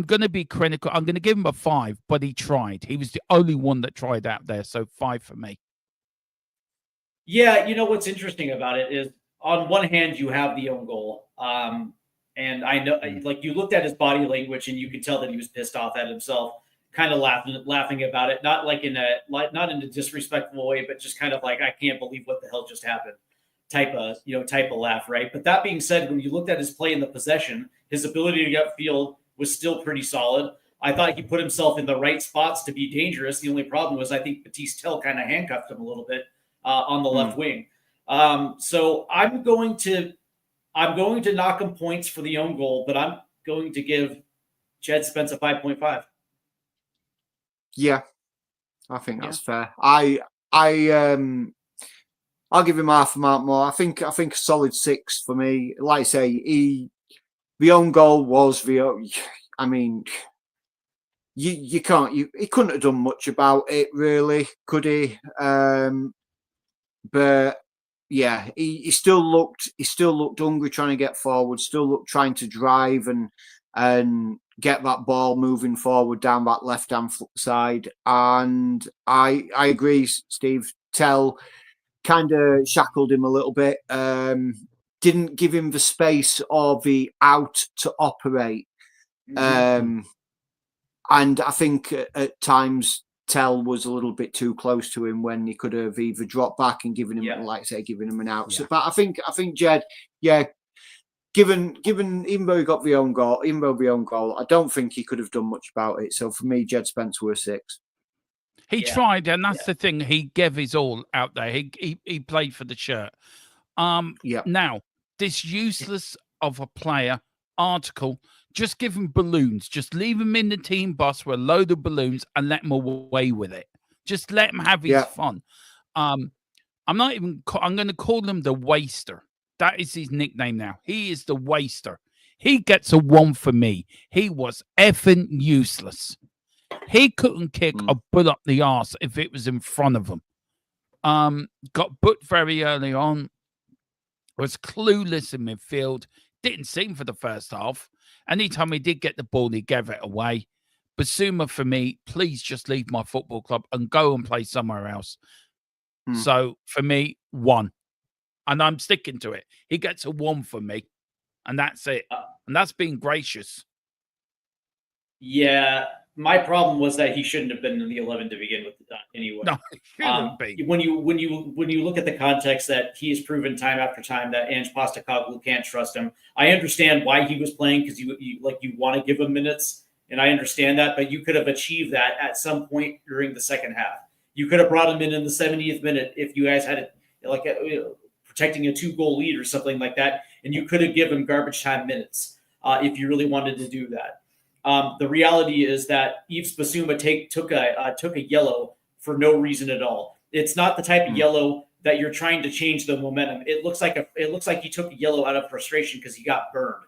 going to be critical. I'm going to give him a 5, but he tried. He was the only one that tried out there, so 5 for me. Yeah, what's interesting about it is, on one hand, you have the own goal, and I know, like, you looked at his body language, and you could tell that he was pissed off at himself, kind of laughing about it, not in a disrespectful way, but just kind of like, I can't believe what the hell just happened. type of laugh, right? But that being said, when you looked at his play in the possession, his ability to get upfield was still pretty solid. I thought he put himself in the right spots to be dangerous. The only problem was I think Batiste kind of handcuffed him a little bit on the left wing. So I'm going to knock him points for the own goal, but I'm going to give Jed Spence a 5.5. Yeah, I think that's fair. I'll give him half a mark more. I think a solid 6 for me. Like I say, the own goal was I mean, he couldn't have done much about it, really, could he? But yeah, he still looked hungry, trying to get forward. Still looked trying to drive and get that ball moving forward down that left hand side. And I agree, Steve. Tell kind of shackled him a little bit. Didn't give him the space or the out to operate. And I think at times Tell was a little bit too close to him when he could have either dropped back and given him, like I say, giving him an out. So, but I think Jed, given even though he got the own goal, I don't think he could have done much about it. So for me, Jed Spence were 6. He tried, and that's the thing. He gave his all out there. He played for the shirt. Now, this useless of a player article, just give him balloons. Just leave him in the team bus with a load of balloons and let him away with it. Just let him have his fun. I'm going to call him the Waster. That is his nickname now. He is the Waster. He gets a 1 for me. He was effing useless. He couldn't kick a butt up the arse if it was in front of him. Got booked very early on. Was clueless in midfield. Didn't seem for the first half. Anytime he did get the ball, he gave it away. Basuma, for me, please just leave my football club and go and play somewhere else. So, for me, 1. And I'm sticking to it. He gets a 1 for me. And that's it. And that's being gracious. Yeah. My problem was that he shouldn't have been in the 11 to begin with anyway. No, he shouldn't be. When you look at the context that he has proven time after time that Ange Postecoglou can't trust him, I understand why he was playing because you want to give him minutes, and I understand that. But you could have achieved that at some point during the second half. You could have brought him in the 70th minute if you guys had protecting a 2-goal lead or something like that, and you could have given him garbage time minutes if you really wanted to do that. The reality is that Yves Bissouma took a yellow for no reason at all. It's not the type of yellow that you're trying to change the momentum. It looks like he took a yellow out of frustration because he got burned,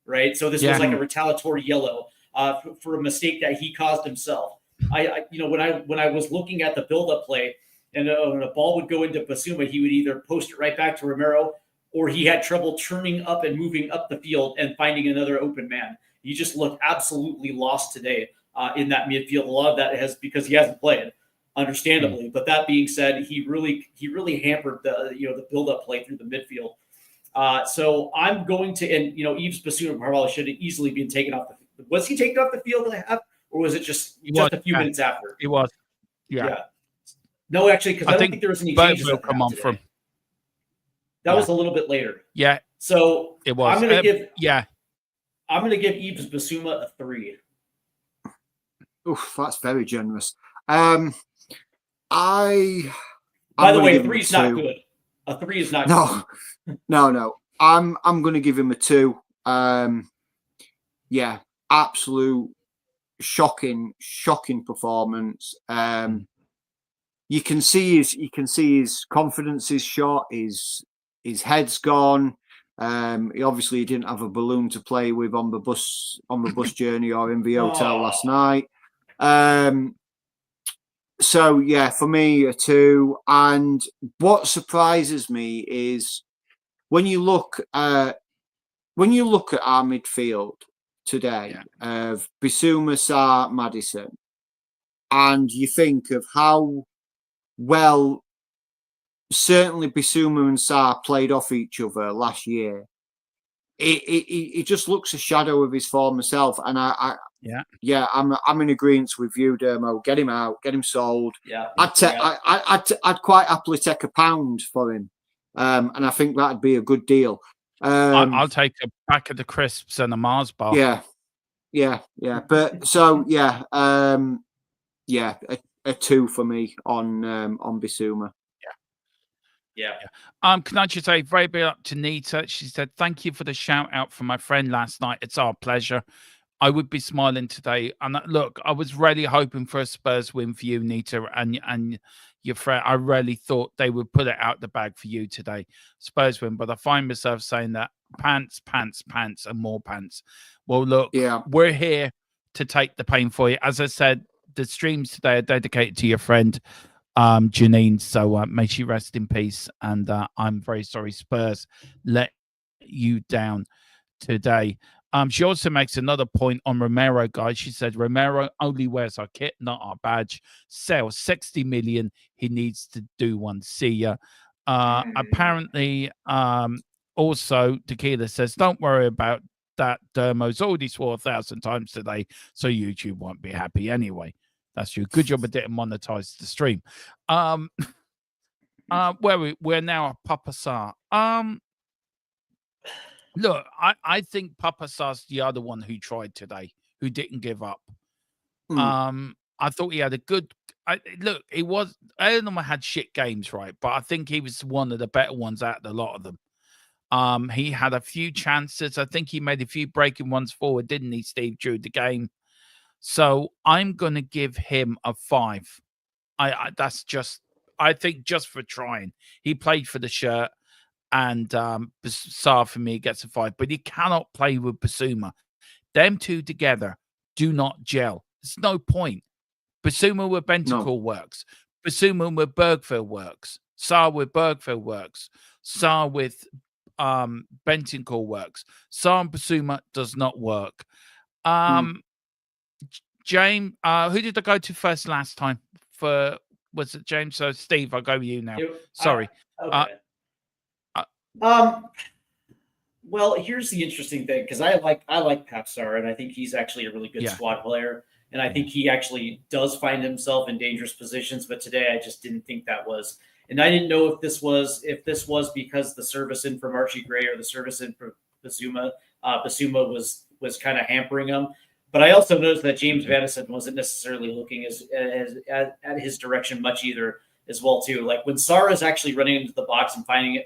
right? So this was like a retaliatory yellow for a mistake that he caused himself. When I was looking at the build-up play, and when a ball would go into Bissouma, he would either post it right back to Romero, or he had trouble turning up and moving up the field and finding another open man. He just looked absolutely lost today in that midfield. A lot of that has because he hasn't played, understandably. But that being said, he really hampered the build-up play through the midfield. So I'm going to, and Yves Bissouma probably should have easily been taken off. Was he taken off the field or was it just a few minutes after? It was. Yeah. No, actually, because I don't think there was any changes. Will come on from. That was a little bit later. Yeah. So it was. I'm going to give Yves Bissouma a 3. Oof, that's very generous. By the way, 3 is not good. A 3 is not good. No. I'm going to give him a 2. Absolute shocking performance. You can see his confidence is shot. His head's gone. He obviously didn't have a balloon to play with on the bus journey or in the hotel last night. So yeah, for me a 2. And what surprises me is when you look at our midfield today of Bissouma, Sarr, Maddison, and you think of how well certainly Bissouma and Sarr played off each other last year. It just looks a shadow of his former self, and I'm in agreement with you, Dermo. Get him out, get him sold. I'd quite happily take £1 for him And I think that'd be a good deal. I'll take a pack of the crisps and a Mars bar. Yeah. But so a 2 for me on Bissouma. Yeah. Can I just say very big up to Nita? She said, "Thank you for the shout out from my friend last night. It's our pleasure. I would be smiling today." And look, I was really hoping for a Spurs win for you, Nita, and your friend. I really thought they would put it out the bag for you today, Spurs win. But I find myself saying that pants, and more pants. Well, look, we're here to take the pain for you. As I said, the streams today are dedicated to your friend, Janine. So may she rest in peace. And I'm very sorry, Spurs let you down today. She also makes another point on Romero, guys. She said Romero only wears our kit, not our badge. Sales 60 million. He needs to do one. See ya. Apparently, also Tequila says, "Don't worry about that. Dermo's already swore 1,000 times today, so YouTube won't be happy anyway." That's you. Good job I didn't monetize the stream. We're now at Papa Sarr. Look, I think Papa Sarr's the other one who tried today, who didn't give up. I thought he had a good. Look, he was. Edelman had shit games, right? But I think he was one of the better ones out of a lot of them. He had a few chances. I think he made a few breaking ones forward, didn't he, Steve, during the game? So I'm going to give him a 5. That's just. I think just for trying. He played for the shirt. And Sarr for me gets a 5, but he cannot play with Bissouma. Them two together do not gel. There's no point. Bissouma with Bentancur works. Bissouma with Bergville works. Sarr with Bergville works. Sarr with Bentancur works. Sarr and Bissouma does not work. James, who did I go to first last time? Was it James? So Steve, I'll go with you now. Sorry. Okay. Well, here's the interesting thing, because I like Pap Sarr, and I think he's actually a really good squad player, and I think he actually does find himself in dangerous positions. But today, I just didn't think that was, and I didn't know if this was because the service in from Archie Gray or the service in for Bissouma was kind of hampering him. But I also noticed that James Madison wasn't necessarily looking as at his direction much either, as well too. Like when Sarr is actually running into the box and finding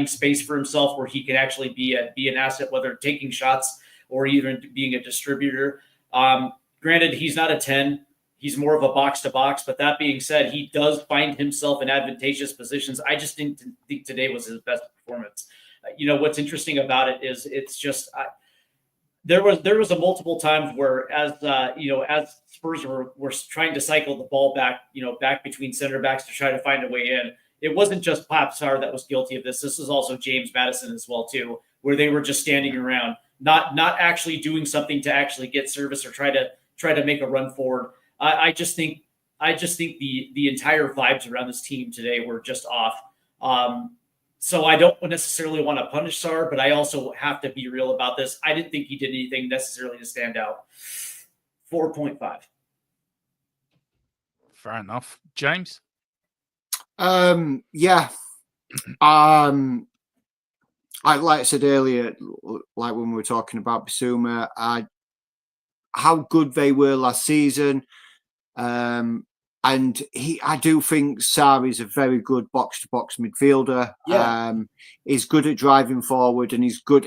space for himself where he can actually be an asset, whether taking shots or even being a distributor. Granted, he's not a 10. He's more of a box to box. But that being said, he does find himself in advantageous positions. I just didn't think today was his best performance. What's interesting about it is it's just there was a multiple times where as Spurs were trying to cycle the ball back between center backs to try to find a way in. It wasn't just Pap Sarr that was guilty of this. This was also James Madison as well too, where they were just standing around, not actually doing something to actually get service or try to make a run forward. I just think the entire vibes around this team today were just off. So I don't necessarily want to punish Sarr, but I also have to be real about this. I didn't think he did anything necessarily to stand out. 4.5. Fair enough. James? Yeah. Like I said earlier, like when we were talking about Bissouma, how good they were last season. And I do think Sarr is a very good box-to-box midfielder. Yeah. He's good at driving forward, and he's got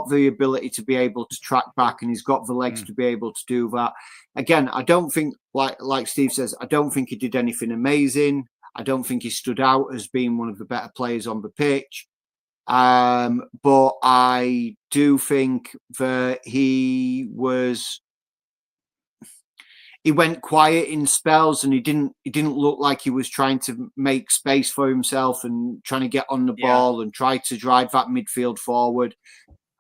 the ability to be able to track back, and he's got the legs to be able to do that. Again, I don't think, like Steve says, I don't think he did anything amazing. I don't think he stood out as being one of the better players on the pitch. But I do think that he went quiet in spells, and he didn't look like he was trying to make space for himself and trying to get on the ball and try to drive that midfield forward.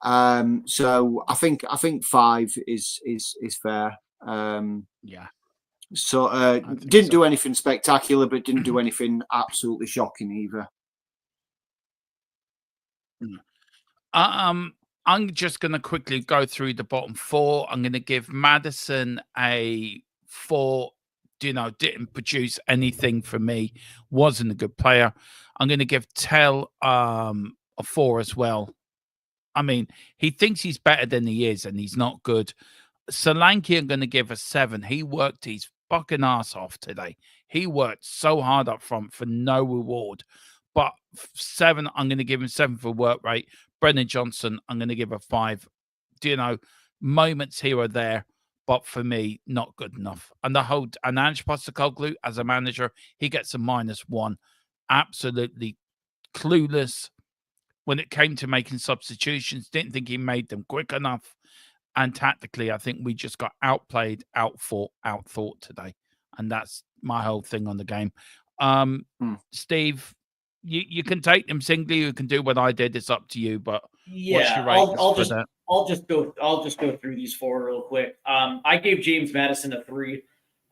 So I think 5 is fair. So didn't do anything spectacular, but didn't do anything absolutely shocking either. I'm just going to quickly go through the bottom 4. I'm going to give Madison a 4 didn't produce anything for me. Wasn't a good player. I'm going to give Tell a 4 as well. I mean, he thinks he's better than he is, and he's not good. Solanke, I'm going to give a 7. He worked his fucking ass off today. He worked so hard up front for no reward. But 7, I'm going to give him 7 for work rate. Brendan Johnson, I'm going to give a 5. Moments here or there, but for me, not good enough. And Ange Postecoglou as a manager, he gets a -1. Absolutely clueless when it came to making substitutions. Didn't think he made them quick enough. And tactically, I think we just got outplayed, outthought today. And that's my whole thing on the game. Steve, you can take them singly. You can do what I did. It's up to you. But what's your ratings I'll just go through these 4 real quick. I gave James Maddison a 3,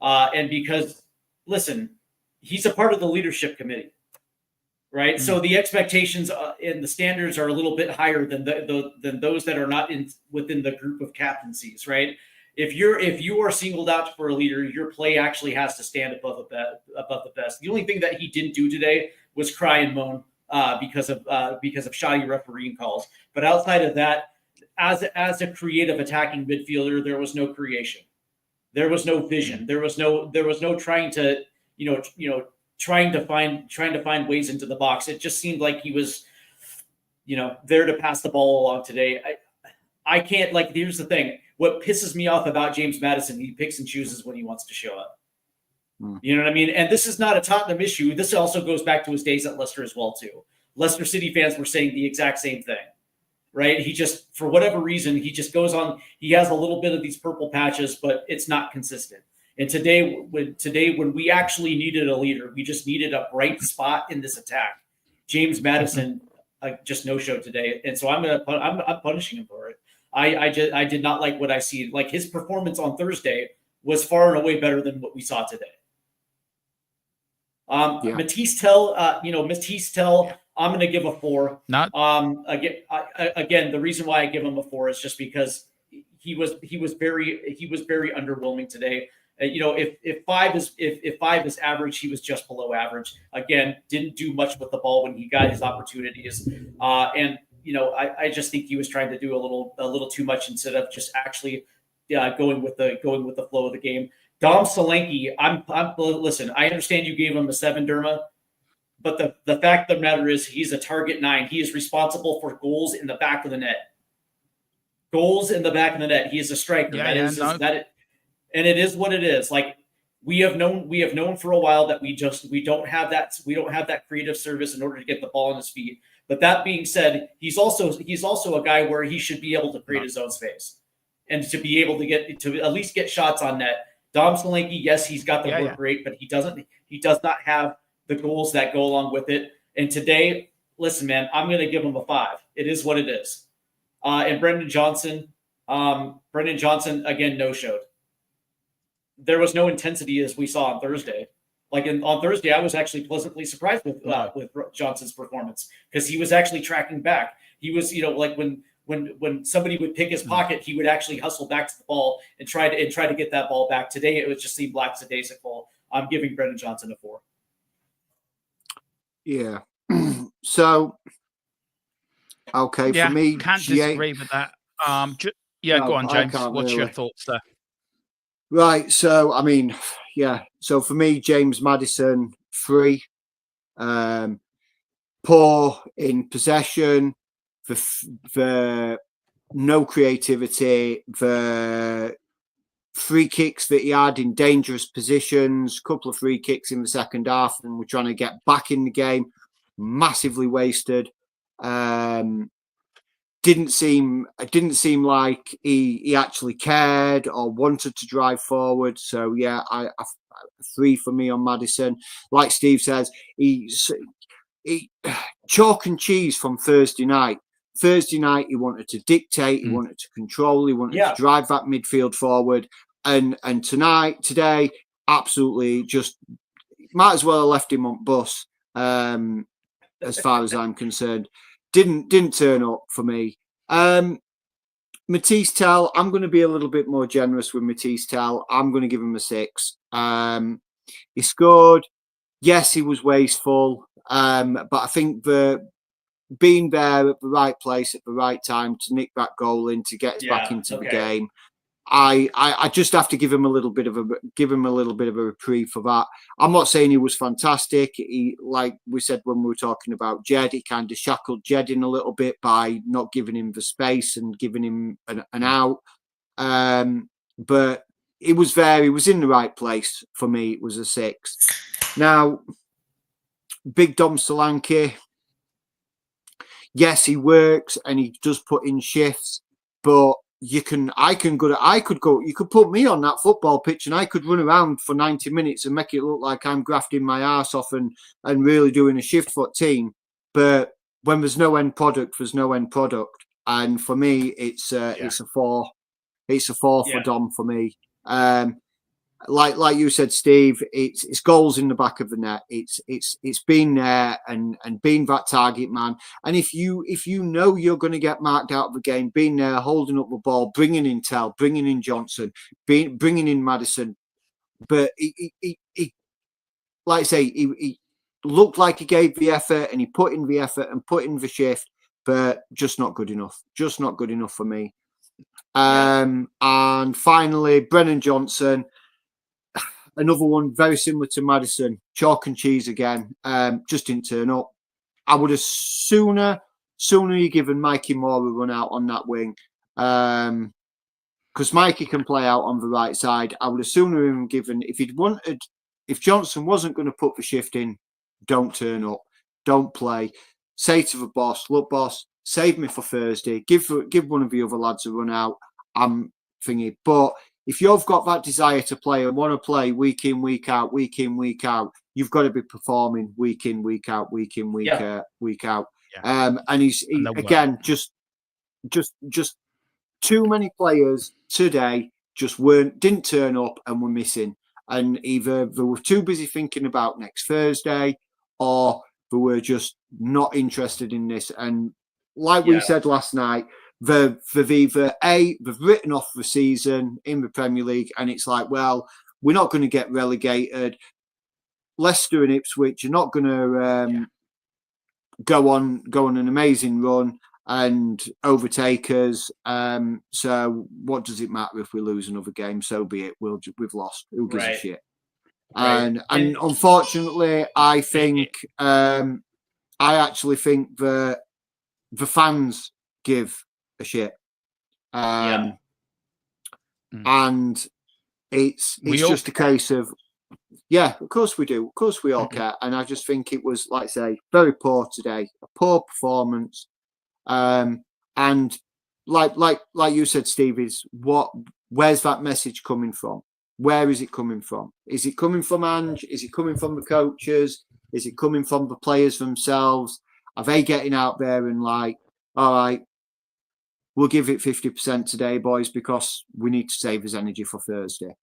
and because listen, he's a part of the leadership committee, right? So the expectations and the standards are a little bit higher than than those that are not within the group of captaincies, right? If you are singled out for a leader, your play actually has to stand above the best. The only thing that he didn't do today was cry and moan because of shoddy refereeing calls. But outside of that, as a creative attacking midfielder, there was no creation, there was no vision, there was no trying to trying to find ways into the box. It just seemed like he was there to pass the ball along today. I can't, here's the thing. What pisses me off about James Maddison, he picks and chooses when he wants to show up. You know what I mean? And this is not a Tottenham issue. This also goes back to his days at Leicester as well, too. Leicester City fans were saying the exact same thing, right? He just, for whatever reason, he just goes on. He has a little bit of these purple patches, but it's not consistent. And today, when we actually needed a leader, we just needed a bright spot in this attack. James Maddison just no-showed today, and so I'm punishing him for it. I did not like what I see. Like, his performance on Thursday was far and away better than what we saw today. Matisse Tell, I'm going to give a 4. Again, the reason why I give him a 4 is just because he was very underwhelming today. If 5 is average, he was just below average. Again, didn't do much with the ball when he got his opportunities, and I just think he was trying to do a little too much instead of just actually going with the flow of the game. Dom Solanke, listen, I understand you gave him a 7, Derma, but the fact of the matter is he's a target 9. He is responsible for goals in the back of the net. Goals in the back of the net. He is a striker. And it is what it is. Like, we have known for a while that we don't have that creative service in order to get the ball on his feet. But that being said, he's also a guy where he should be able to create his own space and to be able to at least get shots on net. Dom Solanke, yes, he's got the work rate, but he does not have the goals that go along with it. And today, listen, man, I'm going to give him a 5. It is what it is. And Brendan Johnson again no-showed. There was no intensity as we saw on Thursday. On Thursday, I was actually pleasantly surprised with Johnson's performance because he was actually tracking back. He was, when somebody would pick his pocket, he would actually hustle back to the ball and try to get that ball back. Today, it was just seemed lackadaisical. I'm giving Brendan Johnson a 4. Yeah. So, okay, for me, can't disagree with that. Go on, James. What's your thoughts there? Right. So, I mean, So for me, James Maddison, 3. Poor in possession, for no creativity, the free kicks that he had in dangerous positions, couple of free kicks in the second half, and we're trying to get back in the game, massively wasted. Didn't seem like he actually cared or wanted to drive forward. So I 3 for me on Maddison. Like Steve says, he chalk and cheese from Thursday night. Thursday night, he wanted to dictate, he wanted to control, he wanted to drive that midfield forward. And today, absolutely just might as well have left him on bus, as far as I'm concerned. Didn't turn up for me. Matisse Tell, I'm going to be a little bit more generous with Matisse Tell. I'm going to give him a 6. He scored. Yes, he was wasteful. But I think being there at the right place at the right time to nick that goal in, to get us back into the game, I just have to give him a little bit of a reprieve for that. I'm not saying he was fantastic. He, like we said when we were talking about Jed, he kind of shackled Jed in a little bit by not giving him the space and giving him an out. But he was there. He was in the right place. For me, it was a 6. Now, Big Dom Solanke, yes, he works and he does put in shifts, but you could put me on that football pitch and I could run around for 90 minutes and make it look like I'm grafting my ass off and really doing a shift foot team. But when there's no end product, there's no end product. And for me, it's a 4. It's a 4 for Dom for me. Like you said, Steve, it's goals in the back of the net. It's being there and being that target man. And if you know you're going to get marked out of the game, being there, holding up the ball, bringing in Tell, bringing in Johnson, bringing in Madison. But he like I say, he looked like he gave the effort and he put in the effort and put in the shift, but just not good enough. Just not good enough for me. And finally, Brennan Johnson. Another one very similar to Madison, chalk and cheese again. Just didn't turn up. I would have sooner you given Mikey Moore a run out on that wing, because Mikey can play out on the right side. I would have sooner him given if Johnson wasn't going to put the shift in, don't turn up, don't play. Say to the boss, look, boss, save me for Thursday. Give one of the other lads a run out. I'm thingy, but. If you've got that desire to play and want to play week in, week out, you've got to be performing week in, week out, week out. Yeah. And he's again just too many players today just didn't turn up and were missing. And either they were too busy thinking about next Thursday, or they were just not interested in this. And like we said last night. They've written off the season in the Premier League, and it's like, well, we're not going to get relegated. Leicester and Ipswich are not going to go on an amazing run and overtake us. So what does it matter if we lose another game? So be it. We've lost. Who gives a shit? And unfortunately, I think I actually think that the fans give a shit. And it's just a case of of course we do, of course we all care. And I just think it was, like I say, very poor today, a poor performance. And like you said, Steve, where's that message coming from? Where is it coming from? Is it coming from Ange? Is it coming from the coaches? Is it coming from the players themselves? Are they getting out there and like, all right, we'll give it 50% today, boys, because we need to save his energy for Thursday?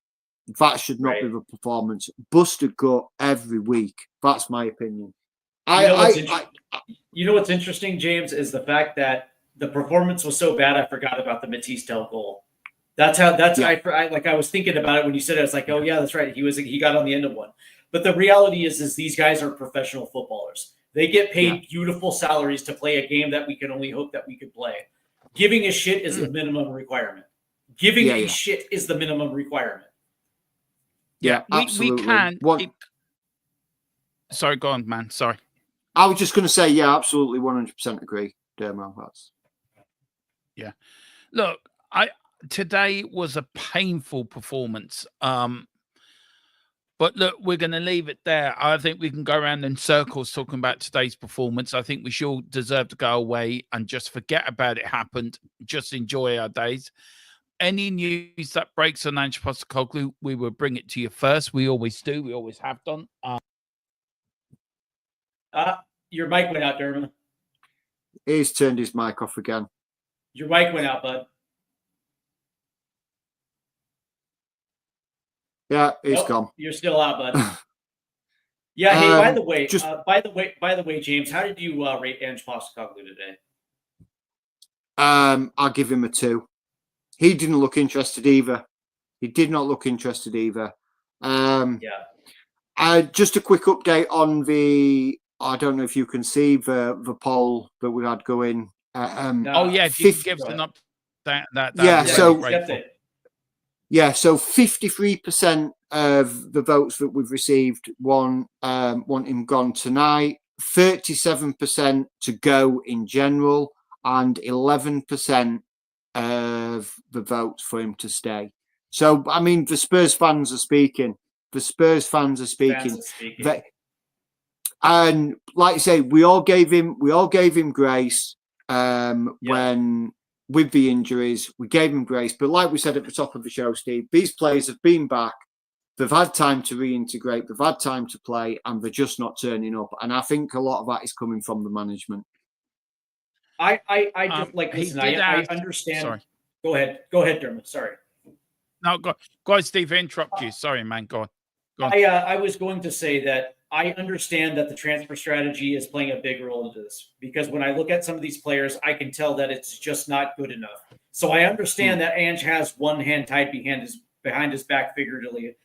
That should not be the performance. Busted gut every week. That's my opinion. You know what's interesting, James, is the fact that the performance was so bad, I forgot about the Matisse Tell goal. I was thinking about it when you said it. I was like, oh yeah, that's right. He got on the end of one. But the reality is these guys are professional footballers. They get paid beautiful salaries to play a game that we can only hope that we could play. Giving a shit is the minimum requirement. Giving a shit is the minimum requirement. Yeah, absolutely. We can. Sorry, go on, man. Sorry. I was just going to say, absolutely, 100% agree, Dermo. Yeah. Look, today was a painful performance. But look, we're going to leave it there. I think we can go around in circles talking about today's performance. I think we should deserve to go away and just forget about it happened. Just enjoy our days. Any news that breaks on Ange Postecoglou, we will bring it to you first. We always do. We always have done. Your mic went out, Dermot. He's turned his mic off again. Your mic went out, bud. Yeah, he's gone. You're still out, bud. Yeah. Hey, by the way, James, how did you rate Ange Postecoglou today? I'll give him a 2. he didn't look interested either. He did not look interested either. Just a quick update on the. I don't know if you can see the poll that we had going. Oh yeah, if you can give us an up that yeah. So yeah, so 53% of the votes that we've received want him gone tonight. 37% to go in general, and 11% of the votes for him to stay. So I mean, the Spurs fans are speaking. The Spurs fans are speaking. And like I say, we all gave him grace when with the injuries. We gave him grace, but like we said at the top of the show, Steve, these players have been back. They've had time to reintegrate. They've had time to play, and they're just not turning up. And I think a lot of that is coming from the management. I just listen. I understand. Sorry. Go ahead, Dermot. Sorry. No, go ahead, Steve. Interrupt you. Sorry, man. Go on. I was going to say that I understand that the transfer strategy is playing a big role into this, because when I look at some of these players, I can tell that it's just not good enough. So I understand that Ange has one hand tied behind his back figuratively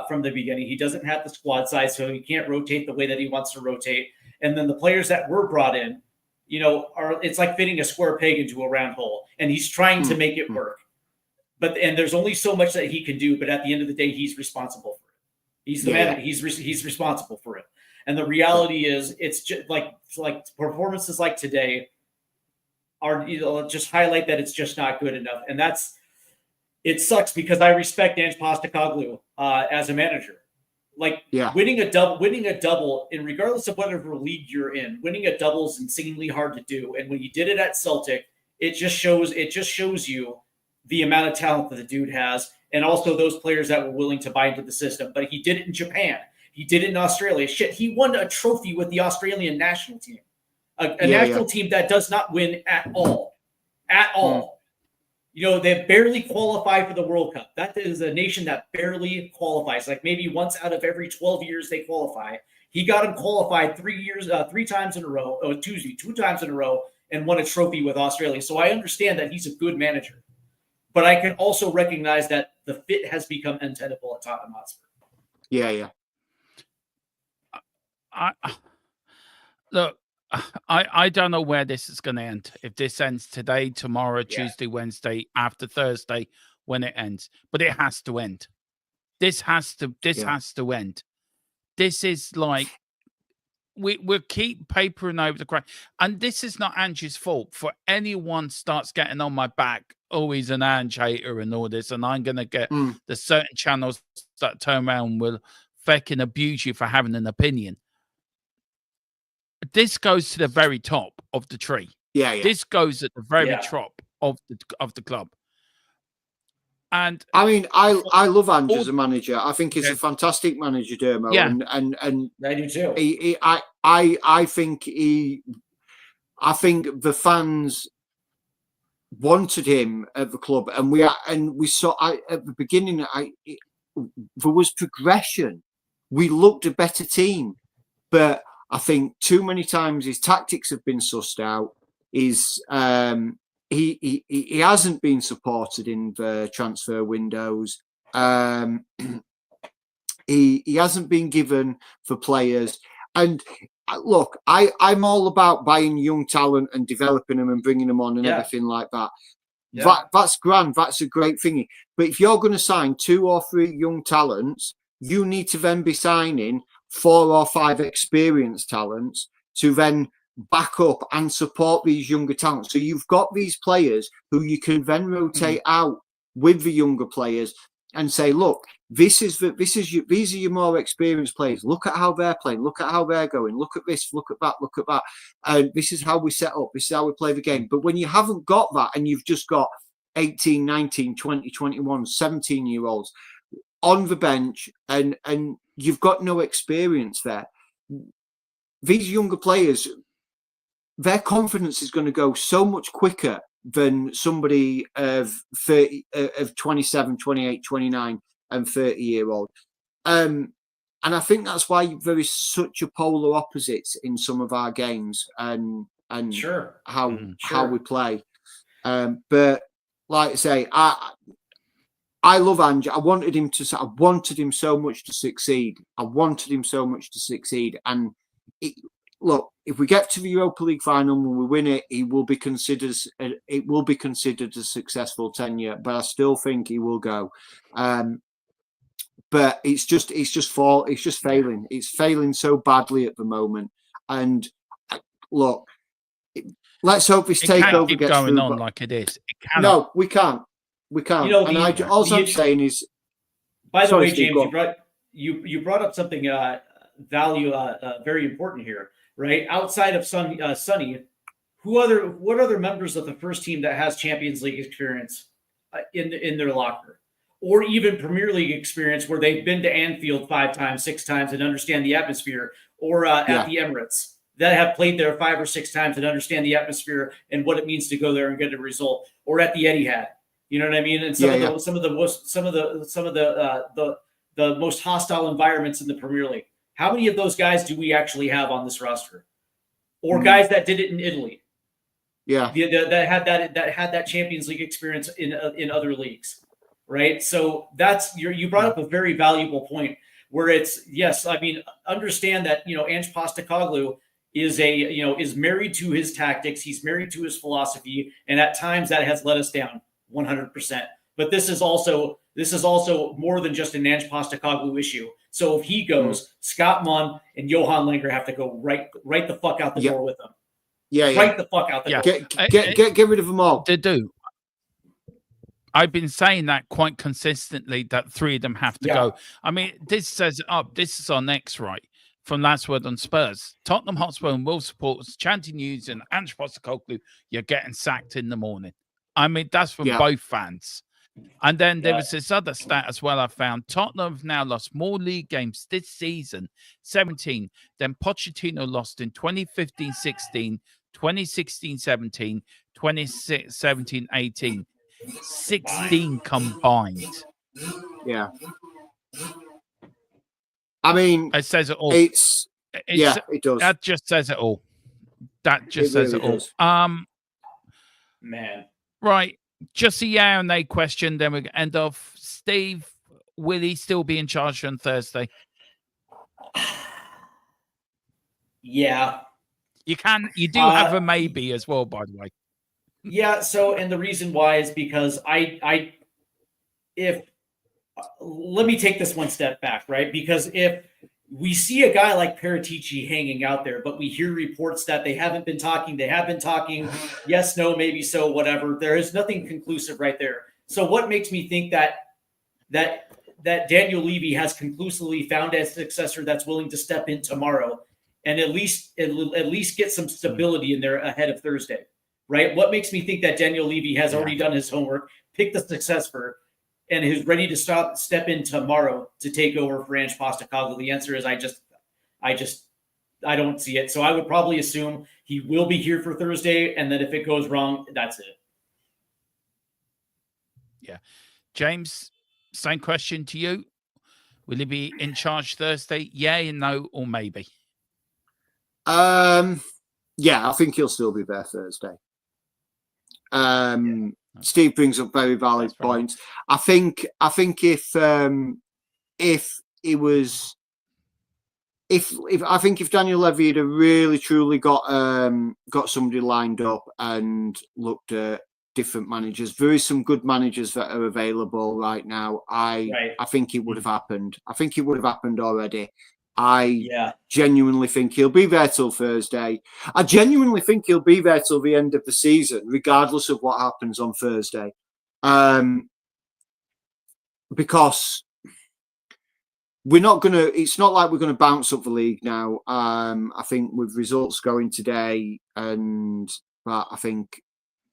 from the beginning. He doesn't have the squad size, so he can't rotate the way that he wants to rotate. And then the players that were brought in, it's like fitting a square peg into a round hole, and he's trying to make it work. And there's only so much that he can do. But at the end of the day, he's responsible for it. He's the man. He's responsible for it. And the reality is, it's just like performances like today are just highlight that it's just not good enough. And it sucks, because I respect Ange Postecoglou as a manager. Winning a double, and regardless of whatever league you're in, winning a double is insanely hard to do. And when he did it at Celtic, it just shows you the amount of talent that the dude has, and also those players that were willing to buy into the system. But he did it in Japan. He did it in Australia. He won a trophy with the Australian national team, a national team that does not win at all. At all. They barely qualify for the World Cup. That is a nation that barely qualifies. Like maybe once out of every 12 years they qualify. He got them qualified 3 times in a row, or 2 times in a row, and won a trophy with Australia. So I understand that he's a good manager. But I can also recognize that the fit has become untenable at Tottenham Hotspur. Yeah. Look, I don't know where this is going to end. If this ends today, tomorrow, Tuesday, Wednesday, after Thursday, when it ends. But it has to end. This has to end. This is like, we'll keep papering over the crack. And this is not Ange's fault. For anyone starts getting on my back, oh, he's an Ange hater and all this, and I'm going to get the certain channels that turn around and will fucking abuse you for having an opinion. This goes to the very top of the tree. Yeah. This goes at the very top of the club. And I mean, I love Ange as a manager. I think he's a fantastic manager, Dermo. Yeah. And I do too. I think the fans wanted him at the club, and we saw at the beginning. There was progression. We looked a better team, but I think too many times his tactics have been sussed out. He hasn't been supported in the transfer windows. He hasn't been given for players. And look, I'm all about buying young talent and developing them and bringing them on and everything like that. Yeah. That's grand. That's a great thing. But if you're going to sign 2 or 3 young talents, you need to then be signing 4 or 5 experienced talents to then back up and support these younger talents. So you've got these players who you can then rotate out with the younger players and say, look, these are your more experienced players. Look at how they're playing. Look at how they're going. Look at this. Look at that. Look at that. And this is how we set up. This is how we play the game. But when you haven't got that, and you've just got 18, 19, 20, 21, 17-year-olds on the bench, and you've got no experience there, these younger players, their confidence is going to go so much quicker than somebody of 30, of 27, 28, 29 and 30-year-old. And I think that's why there is such a polar opposites in some of our games and how we play. But like I say, I love Ange. I wanted him so much to succeed. And look, if we get to the Europa League final and we win it, it will be considered a successful tenure. But I still think he will go. But it's just failing. It's failing so badly at the moment. And look, let's hope this takeover keep gets going through, on but like it is. It cannot. no, we can't. We can't. You know, And all I'm saying is, by the sorry, way, Steve, James, you brought up something very important here, right? Outside of Sonny, what other members of the first team that has Champions League experience in their locker, or even Premier League experience where they've been to Anfield 5 times, 6 times and understand the atmosphere, or at the Emirates that have played there 5 or 6 times and understand the atmosphere and what it means to go there and get a result, or at the Etihad. You know what I mean? And some of the most hostile environments in the Premier League. How many of those guys do we actually have on this roster, or guys that did it in Italy? yeah, that had that Champions League experience in other leagues, right? So that's you brought up a very valuable point where it's yes, I mean, understand that Ange Postecoglou is married to his tactics, he's married to his philosophy, and at times that has let us down 100%. But this is also more than just an Ange Postecoglou issue. So if he goes, Scott Munn and Johan Langer have to go right the fuck out the door with him. Right the fuck out the door. Get rid of them all. They do. I've been saying that quite consistently, that 3 of them have to go. I mean, this says it up. This is our next right from Last Word on Spurs. Tottenham Hotspur and Will supporters chanting news and Ange Postecoglou, you're getting sacked in the morning. I mean, that's from both fans. And then there was this other stat as well I found. Tottenham have now lost more league games this season, 17, than Pochettino lost in 2015-16, 2016-17, 2017-18. 16 combined. Yeah. I mean, it says it all. It does. That just says it all. That just says it all. Man. Right. Just a yeah or nay question, then we end off. Steve, will he still be in charge on Thursday? Yeah. You do have a maybe as well, by the way. Yeah, so, and the reason why is because let me take this one step back, right? Because if we see a guy like Paratici hanging out there, but we hear reports that they have been talking, yes, no, maybe so, whatever. There is nothing conclusive right there. So what makes me think that Daniel Levy has conclusively found a successor that's willing to step in tomorrow and at least get some stability in there ahead of Thursday? Right? What makes me think that Daniel Levy has already done his homework, picked the successor, and is ready to step in tomorrow to take over for Ange Postecoglou? The answer is I don't see it. So I would probably assume he will be here for Thursday, and then if it goes wrong, that's it. Yeah. James, same question to you. Will he be in charge Thursday? Yeah, no, or maybe? Yeah, I think he'll still be there Thursday. Steve brings up very valid points. I think if Daniel Levy had really truly got somebody lined up and looked at different managers, there is some good managers that are available right now. I think it would have happened. I think it would have happened already. I genuinely think he'll be there till Thursday. I genuinely think he'll be there till the end of the season, regardless of what happens on Thursday. Because it's not like we're going to bounce up the league now. I think with results going today, but I think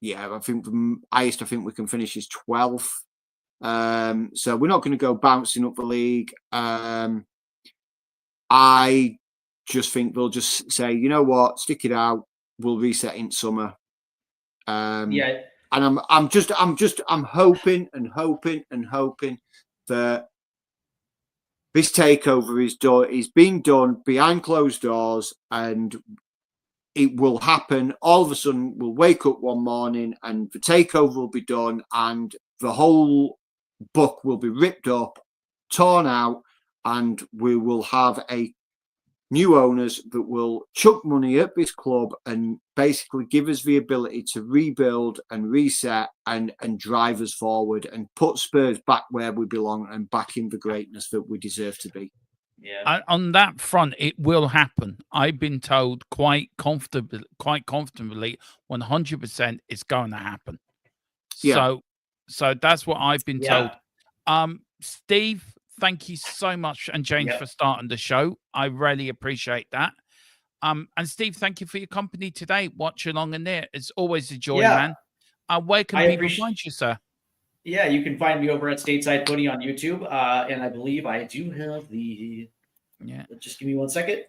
the highest I think we can finish is 12th. So we're not going to go bouncing up the league. I just think they'll just say, you know what, stick it out. We'll reset in summer. And I'm hoping that this takeover is being done behind closed doors, and it will happen. All of a sudden, we'll wake up one morning and the takeover will be done and the whole book will be ripped up, torn out, and we will have a new owners that will chuck money at this club and basically give us the ability to rebuild and reset and drive us forward and put Spurs back where we belong and back in the greatness that we deserve to be. Yeah. On that front, it will happen. I've been told quite comfortably, 100% it's going to happen. Yeah. So that's what I've been told. Yeah. Steve, thank you so much, and James for starting the show. I really appreciate that. And Steve, thank you for your company today. Watch along in there. It's always a joy, man. Where can people find you, sir? Yeah, you can find me over at Stateside Footy on YouTube. And I believe I do have the. Yeah. Just give me 1 second.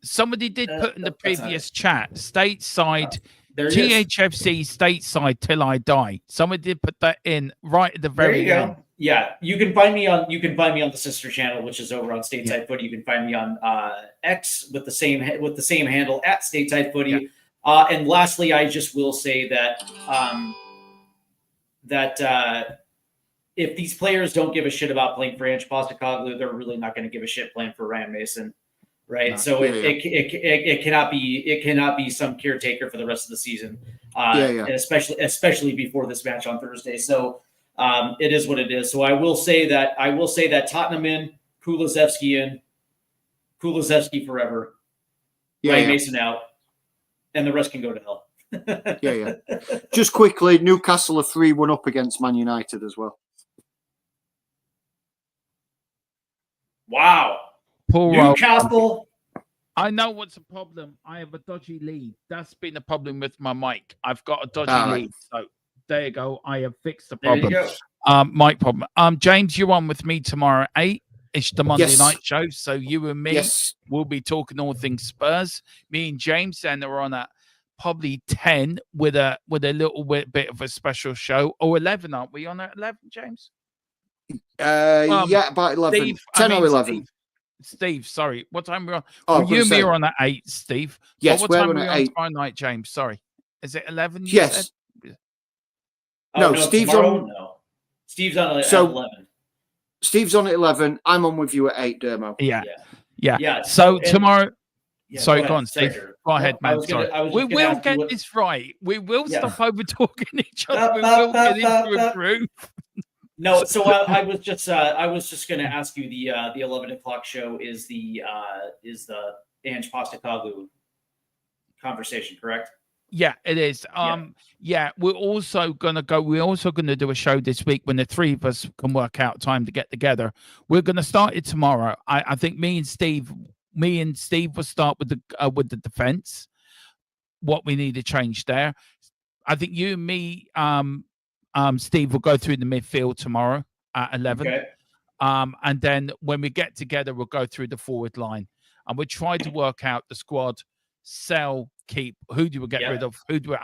Somebody did put in the previous chat, Stateside, THFC Stateside till I die. Somebody did put that in right at the very end. Yeah, you can find me on the sister channel, which is over on Stateside Footy. You can find me on X with the same handle at Stateside Footy. Yeah. And lastly, I just will say that if these players don't give a shit about playing for Ange Postecoglou, they're really not going to give a shit playing for Ryan Mason, right? No. So it cannot be some caretaker for the rest of the season, and especially before this match on Thursday. So. It is what it is. So I will say that Tottenham in, Kulusevski forever, Ryan Mason out, and the rest can go to hell. Just quickly, Newcastle are 3-1 up against Man United as well. Wow. Poor Newcastle. I know what's the problem. I have a dodgy lead. That's been a problem with my mic. I've got a dodgy lead. So there you go. I have fixed the problem. Mic problem. James, you're on with me tomorrow at 8. It's the Monday night show. So you and me will be talking all things Spurs. Me and James then are on at probably 10 with a little bit of a special show. Or 11, aren't we on at 11, James? About 11. Steve, 10 or 11. Steve, sorry. What time are we on? Oh, you and me are on at 8, Steve. Yes, what time are we on tomorrow night, James? Sorry. Is it 11? Yes. No, Steve's on. No. Steve's on at 11. Steve's on at 11. I'm on with you at 8, Dermo. Yeah. So tomorrow. Sorry, go on, Steve. Go ahead, man. Sorry. We will get this right. We will stop over talking each other. We will get into a groove. No, so I was just going to ask you the 11 o'clock show is the Ange Postecoglou conversation, correct? Yeah, it is. We're also gonna do a show this week when the three of us can work out time to get together. We're gonna start it tomorrow. I think me and Steve will start with the defense. What we need to change there. I think you and me, Steve, will go through the midfield tomorrow at 11. Okay. And then when we get together, we'll go through the forward line and we'll try to work out the squad, sell, keep, who do we get rid of, who do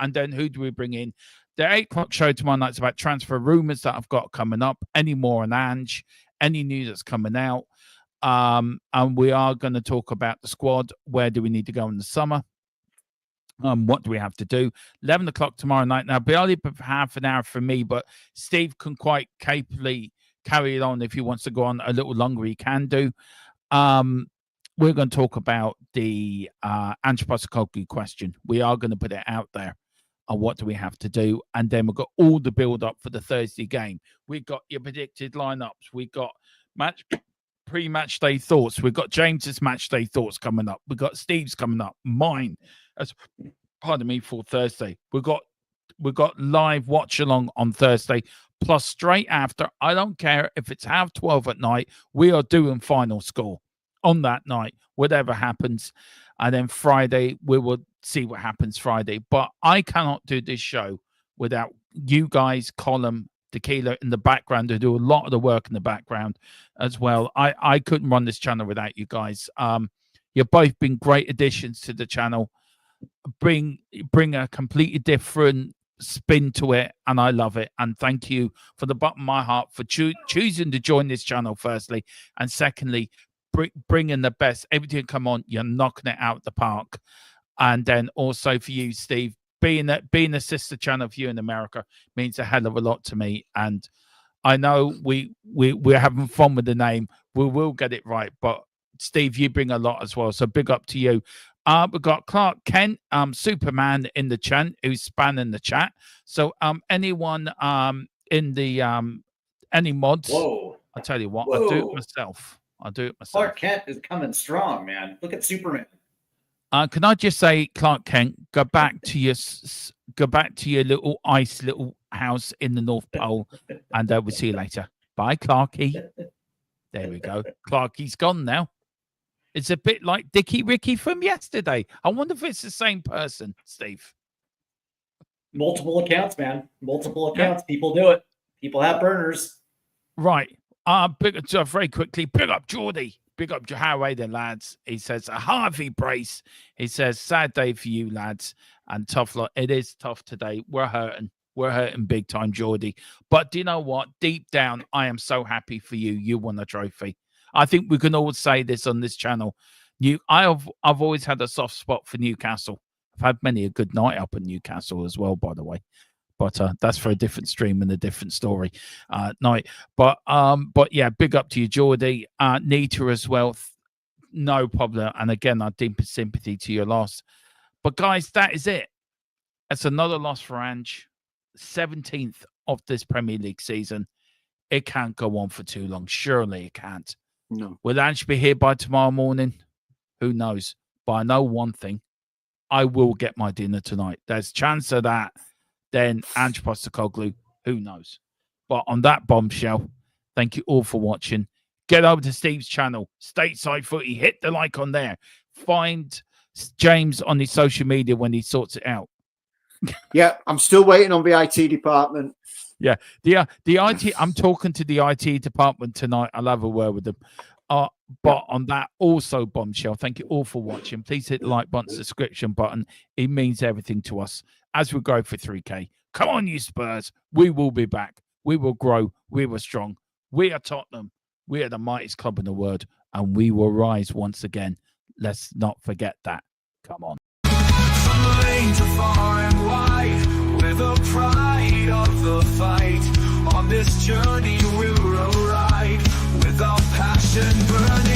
we bring in. The 8 o'clock show tomorrow night's about transfer rumors that I've got coming up, any more on Ange, any news that's coming out. And we are going to talk about the squad. Where do we need to go in the summer? What do we have to do? 11 o'clock tomorrow night. Now, barely half an hour for me, but Steve can quite capably carry it on. If he wants to go on a little longer, he can do. We're going to talk about the Ange Postecoglou question. We are going to put it out there. What do we have to do? And then we've got all the build-up for the Thursday game. We've got your predicted lineups. We've got pre-match day thoughts. We've got James's match day thoughts coming up. We've got Steve's coming up. Mine, for Thursday. We've got live watch along on Thursday. Plus straight after, I don't care if it's 12:30 at night, we are doing final score on that night, whatever happens. And then Friday, we will see what happens Friday. But I cannot do this show without you guys, Colin, Tequila in the background, to do a lot of the work in the background as well. I couldn't run this channel without you guys. You've both been great additions to the channel. Bring a completely different spin to it, and I love it. And thank you for the bottom of my heart for choosing to join this channel, firstly, and secondly, bringing the best. Everything come on, you're knocking it out of the park. And then also for you, Steve, being a sister channel for you in America means a hell of a lot to me. And I know we're having fun with the name. We will get it right. But Steve, you bring a lot as well. So big up to you. We've got Clark Kent, Superman in the chat, who's spanning the chat. So anyone in the any mods, Whoa. I'll tell you what, Whoa. I'll do it myself. Clark Kent is coming strong, man. Look at Superman. Can I just say, Clark Kent, go back to your little house in the North Pole, and we'll see you later. Bye, Clarky. There we go. Clarky's gone now. It's a bit like Dickie Ricky from yesterday. I wonder if it's the same person, Steve. Multiple accounts, man. Multiple accounts. Yeah. People do it. People have burners. Right. Very quickly, big up Geordie. Big up How then, lads. He says, a Harvey brace. He says, sad day for you, lads. And tough lot. It is tough today. We're hurting. We're hurting big time, Geordie. But do you know what? Deep down, I am so happy for you. You won a trophy. I think we can all say this on this channel. I've always had a soft spot for Newcastle. I've had many a good night up in Newcastle as well, by the way. But that's for a different stream and a different story night. But yeah, big up to you, Geordie. Nita as well. No problem. And again, our deepest sympathy to your loss. But guys, that is it. It's another loss for Ange. 17th of this Premier League season. It can't go on for too long. Surely it can't. No. Will Ange be here by tomorrow morning? Who knows? But I know one thing. I will get my dinner tonight. There's a chance of that. Then Ange Postecoglou, who knows? But on that bombshell, thank you all for watching. Get over to Steve's channel, Stateside Footy. Hit the like on there. Find James on his social media when he sorts it out. Yeah, I'm still waiting on the IT department. Yeah, the IT. I'm talking to the IT department tonight. I'll have a word with them. But on that also bombshell, thank you all for watching. Please hit the like button, subscription button. It means everything to us as we go for 3K. Come on, you Spurs. We will be back. We will grow. We were strong. We are Tottenham. We are the mightiest club in the world, and we will rise once again. Let's not forget that. Come on. From lane to far and wide, with the pride of the fight. On this journey we'll ride, with our passion burning.